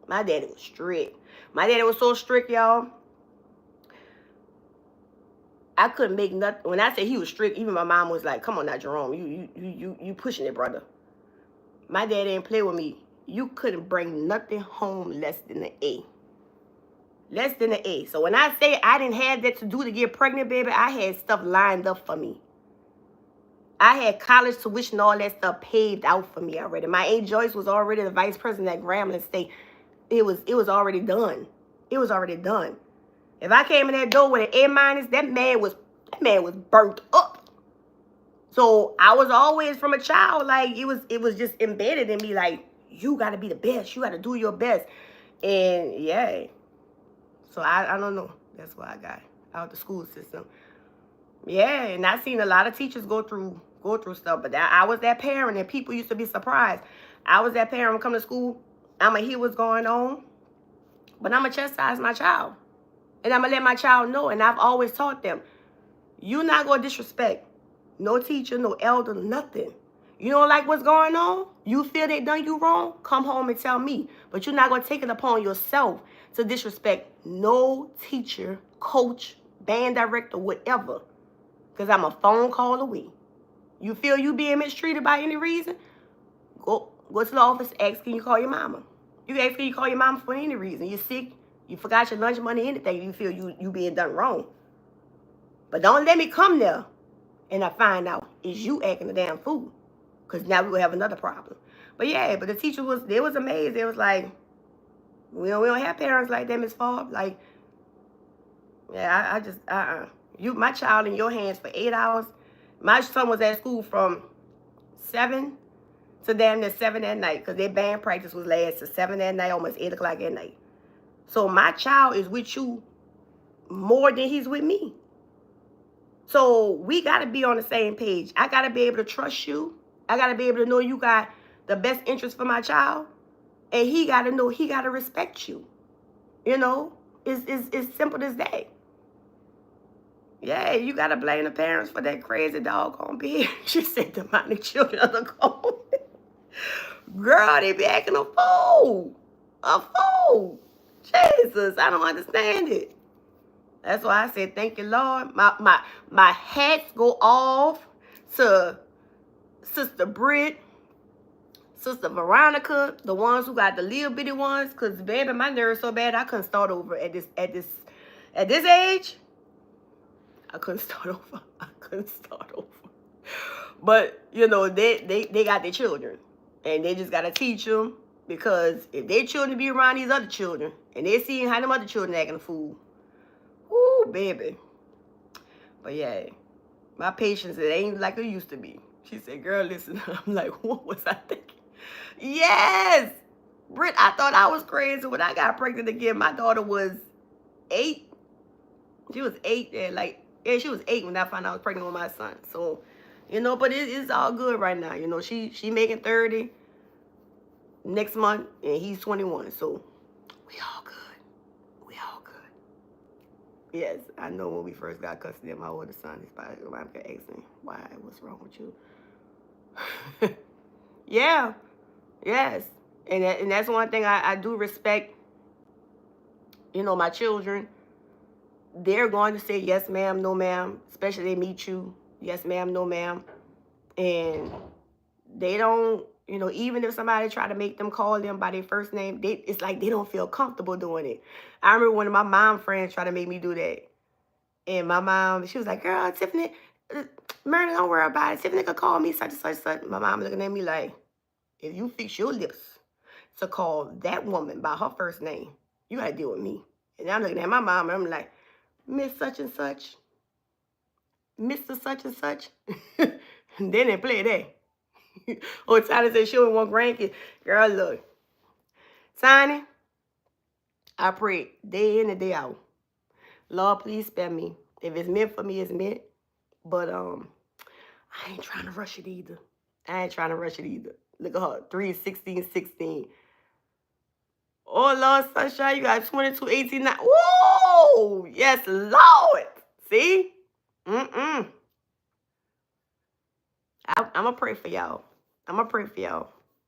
My daddy was strict. My daddy was so strict, y'all. I couldn't make nothing. When I say he was strict, even my mom was like, come on now, Jerome. You pushing it, brother. My dad didn't play with me. You couldn't bring nothing home less than an A. Less than an A. So when I say I didn't have that to do to get pregnant, baby, I had stuff lined up for me. I had college tuition, all that stuff paved out for me already. My Aunt Joyce was already the vice president at Grambling State. It was already done. It was already done. If I came in that door with an A-, that man was burnt up. So I was always from a child, like it was just embedded in me, like, you gotta be the best, you gotta do your best. And yeah. So I don't know. That's why I got out the school system. Yeah, and I've seen a lot of teachers go through stuff, but I was that parent and people used to be surprised. I was that parent when I come to school, I'ma hear what's going on, but I'ma chastise my child. And I'm going to let my child know. And I've always taught them, you're not going to disrespect no teacher, no elder, nothing. You don't like what's going on? You feel they done you wrong? Come home and tell me. But you're not going to take it upon yourself to disrespect no teacher, coach, band director, whatever. Because I'm a phone call away. You feel you being mistreated by any reason? Go to the office, ask, can you call your mama? You ask, can you call your mama for any reason? You're sick? You forgot your lunch money, anything, you feel you being done wrong. But don't let me come there and I find out is you acting a damn fool. Because now we will have another problem. But yeah, but the teacher was amazed. It was like, we don't have parents like that, Miss Farbe. Like, yeah, I just, my child in your hands for 8 hours. My son was at school from 7 to damn near 7 at night, because their band practice was last to 7 at night, almost 8 o'clock at night. So my child is with you more than he's with me. So we got to be on the same page. I got to be able to trust you. I got to be able to know you got the best interest for my child. And he got to know he got to respect you. You know, it's simple as that. Yeah, you got to blame the parents for that crazy doggone behavior. She said demonic children are the goal. Girl, they be acting a fool. A fool. Jesus, I don't understand it. That's why I said, thank you, Lord. My hats go off to Sister Britt, Sister Veronica, the ones who got the little bitty ones, because baby, my nerves so bad I couldn't start over at this age. I couldn't start over. I couldn't start over. But you know, they got their children, and they just gotta teach them, because if their children be around these other children and they seeing how them other children acting a fool, ooh, baby. But yeah, my patience, it ain't like it used to be. She said, girl, listen. I'm like, what was I thinking? Yes. Britt, I thought I was crazy when I got pregnant again. My daughter was 8. She was 8. Yeah, she was 8 when I found out I was pregnant with my son. So, you know, but it's all good right now. You know, she making 30 next month, and he's 21. So we all good. We all good. Yes, I know when we first got custody of my older son, his body asking, why, what's wrong with you? Yeah, yes. And that's one thing I do respect, you know, my children. They're going to say yes, ma'am, no, ma'am, especially they meet you. Yes, ma'am, no, ma'am. And they don't, you know, even if somebody try to make them call them by their first name, it's like they don't feel comfortable doing it. I remember one of my mom friends tried to make me do that. And my mom, she was like, girl, Tiffany, Myrna, don't worry about it. Tiffany could call me such and such, such. My mom looking at me like, if you fix your lips to call that woman by her first name, you got to deal with me. And I'm looking at my mom, and I'm like, Miss such and such, Mr. such and such. And then they play that. Or Tiny said she don't want grandkids. Girl, look. Tiny, I pray day in and day out. Lord, please spare me. If it's meant for me, it's meant. But I ain't trying to rush it either. Look at her, 3, 16, 16. Oh, Lord, sunshine, you got 22, 18, 9. Whoa! Yes, Lord. See? I'm going to pray for y'all.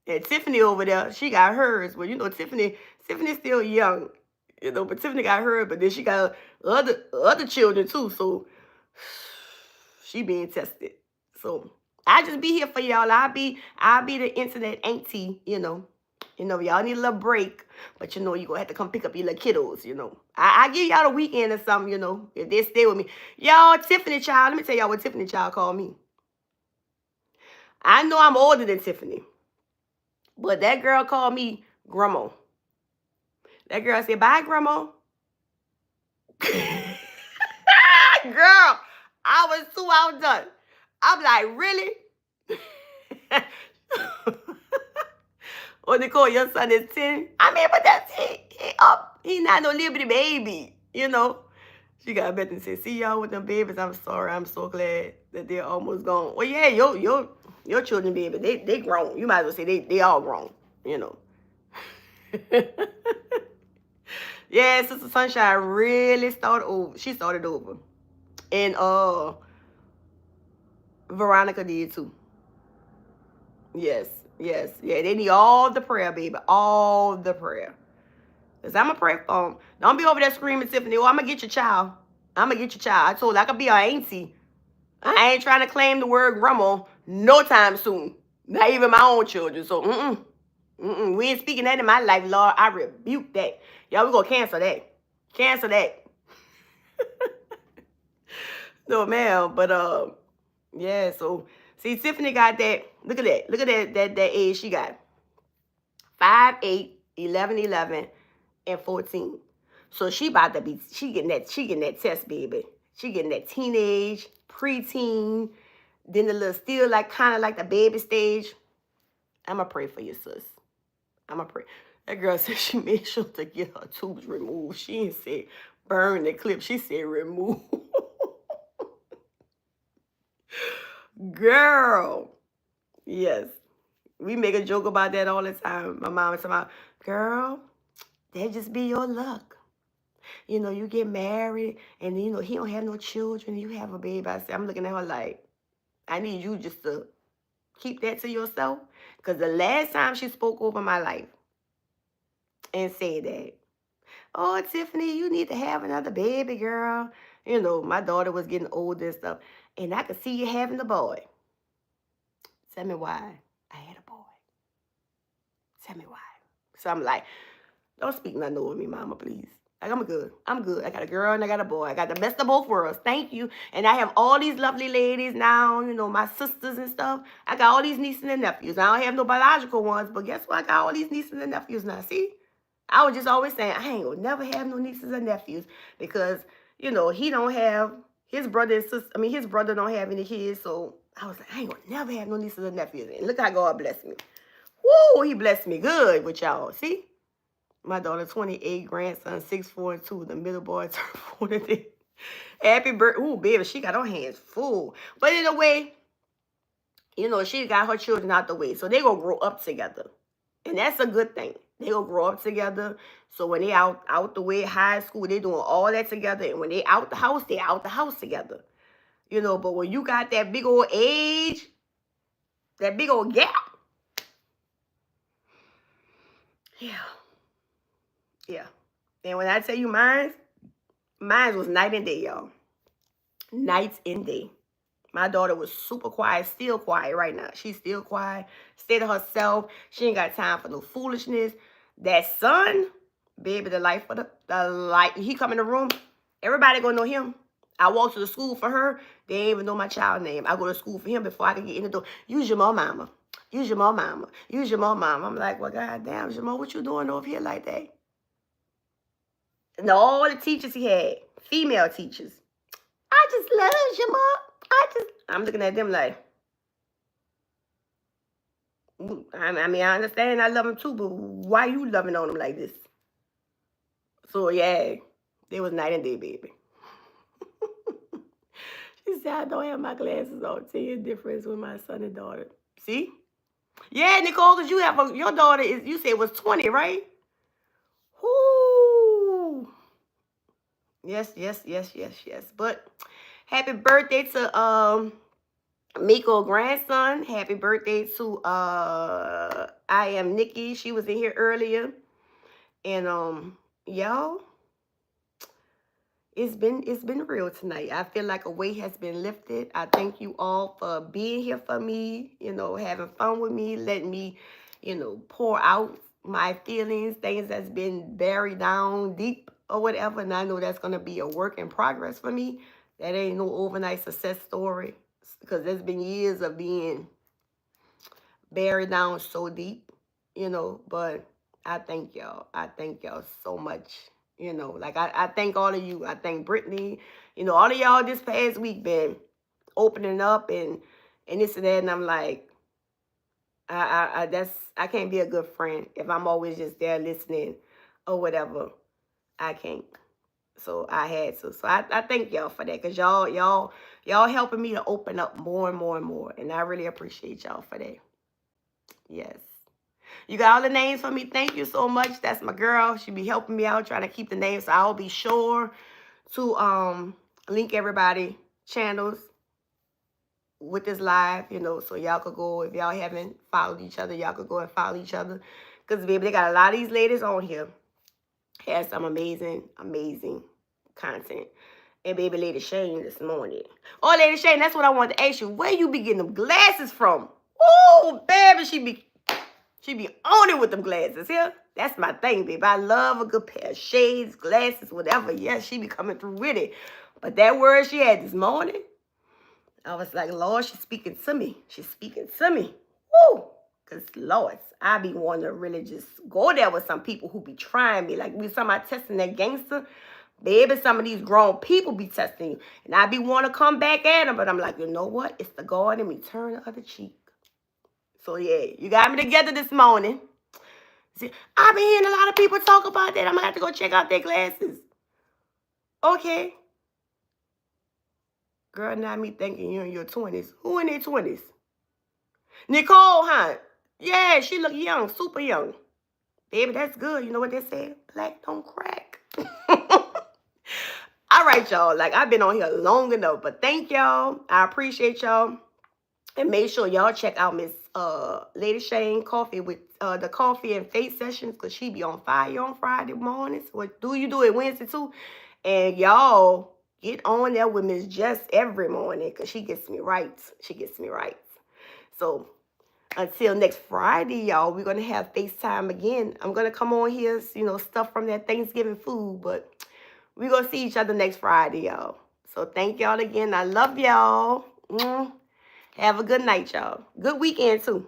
And Tiffany over there, she got hers. Well, you know, Tiffany's still young. You know, but Tiffany got hers, but then she got other children too. So she being tested. So I just be here for y'all. I'll be the internet auntie, you know. You know, y'all need a little break, but you know, you're going to have to come pick up your little kiddos, you know. I give y'all the weekend or something, you know, if they stay with me. Y'all, Tiffany child, let me tell y'all what Tiffany child called me. I know I'm older than Tiffany, but that girl called me Grandma. That girl said, bye, Grandma. Girl, I was too outdone. I'm like, really? Or Nicole, your son is 10. I mean, but that's he up. He not no little bitty baby, you know. She got back and said, see y'all with them babies. I'm sorry. I'm so glad that they're almost gone. Well, yeah, your children, baby, they grown. You might as well say they all grown, you know. Yeah, Sister Sunshine really started over. She started over. And Veronica did too. Yes. Yeah, they need all the prayer, baby. All the prayer. Because I'm going to pray for them. Don't be over there screaming, Tiffany, oh, I'm going to get your child. I told her I could be her auntie. I ain't trying to claim the word grandma no time soon. Not even my own children. So, we ain't speaking that in my life, Lord. I rebuke that. Y'all, we going to cancel that. Cancel that. No, ma'am. But, yeah, so, see, Tiffany got that. Look at that. Look at that age she got. 5, 8, 11, 11, and 14. So she about to be, she getting that test, baby. She getting that teenage, preteen, then the little still like kind of like the baby stage. I'm going to pray for you, sis. I'm going to pray. That girl said she made sure to get her tubes removed. She didn't say burn the clip. She said remove. Girl. Yes. We make a joke about that all the time. My mom was talking about, girl, that just be your luck. You know, you get married and, you know, he don't have no children. You have a baby. I'm looking at her like, I need you just to keep that to yourself. Because the last time she spoke over my life and said that, oh, Tiffany, you need to have another baby, girl. You know, my daughter was getting older and stuff. And I could see you having a boy. Tell me why I had a boy. Tell me why. So I'm like, don't speak nothing over me, mama, please. Like, I'm good. I'm good. I got a girl and I got a boy. I got the best of both worlds. Thank you. And I have all these lovely ladies now, you know, my sisters and stuff. I got all these nieces and nephews. I don't have no biological ones, but guess what? I got all these nieces and nephews now. See? I was just always saying, I ain't gonna never have no nieces and nephews because, you know, he don't have, his brother and sister, I mean, his brother don't have any kids. So I was like, I ain't gonna never have no nieces and nephews. And look how God blessed me. Woo, he blessed me good with y'all. See? My daughter, 28, grandson, 6'4" and 2. The middle boy turned 40. Happy birthday. Ooh, baby, she got her hands full. But in a way, you know, she got her children out the way. So they going to grow up together. And that's a good thing. They going to grow up together. So when they out the way, high school, they doing all that together. And when they out the house, they out the house together. You know, but when you got that big old age, that big old gap. Yeah. Yeah. And when I tell you mine was night and day, y'all. Night and day. My daughter was super quiet, still quiet right now. She's still quiet, stay to herself. She ain't got time for no foolishness. That son, baby, the life of the life. He come in the room, everybody gonna know him. I walk to the school for her, they ain't even know my child name. I go to school for him before I can get in the door. Use your mom, mama. Use your mom, mama. Use your mom, mama. I'm like, well, goddamn, Jamal, what you doing over here like that? And all the teachers he had, female teachers. I just love Jamal. I'm looking at them like, I mean, I understand I love him too, but why you loving on him like this? So, yeah, they was night and day, baby. She said, I don't have my glasses on. Tell you the difference with my son and daughter. See? Yeah, Nicole, because you have your daughter is, you said was 20, right? Whoo. Yes. But happy birthday to Miko grandson. Happy birthday to I am Nikki. She was in here earlier. And y'all, it's been real tonight. I feel like a weight has been lifted. I thank you all for being here for me, you know, having fun with me, letting me, you know, pour out my feelings, things that's been buried down deep or whatever. And I know that's going to be a work in progress for me. That ain't no overnight success story because there's been years of being buried down so deep, you know, but I thank y'all. I thank y'all so much. You know, like I thank all of you. I thank Brittany. You know, all of y'all this past week been opening up and this and that. And I'm like, I can't be a good friend if I'm always just there listening or whatever. I can't. So I had to. So I thank y'all for that. Cause y'all helping me to open up more and more and more. And I really appreciate y'all for that. Yes. You got all the names for me. Thank you so much. That's my girl. She be helping me out, trying to keep the names. So I'll be sure to link everybody channels with this live, you know, so y'all could go, if y'all haven't followed each other, y'all could go and follow each other. Because, baby, they got a lot of these ladies on here. Has some amazing content. And baby, Lady Shane this morning. Oh, Lady Shane, that's what I wanted to ask you. Where you be getting them glasses from? Oh, baby, she be on it with them glasses here. That's my thing, baby. I love a good pair of shades, glasses, whatever. Yes, she be coming through with it. But that word she had this morning, I was like, Lord, she's speaking to me. She's speaking to me. Woo! Because, Lord, I be wanting to really just go there with some people who be trying me. Like we talking about testing that gangster. Baby, some of these grown people be testing you. And I be wanting to come back at them. But I'm like, you know what? It's the God in me. Turn the other cheek. So, yeah, you got me together this morning. See, I've been hearing a lot of people talk about that. I'm going to have to go check out their glasses. Okay. Girl, now me thinking you're in your 20s. Who in their 20s? Nicole Hunt. Yeah, she look young, super young. Baby, that's good. You know what they say? Black don't crack. All right, y'all. Like, I've been on here long enough, but thank y'all. I appreciate y'all. And make sure y'all check out Miss Lady Shane Coffee with the coffee and face sessions, because she be on fire on Friday mornings. What do you do it Wednesday too? And y'all get on there with Miss Jess every morning, because she gets me right. She gets me right. So until next Friday, y'all, we're going to have FaceTime again. I'm going to come on here, you know, stuff from that Thanksgiving food, but we're going to see each other next Friday, y'all. So thank y'all again. I love y'all. Have a good night, y'all. Good weekend, too.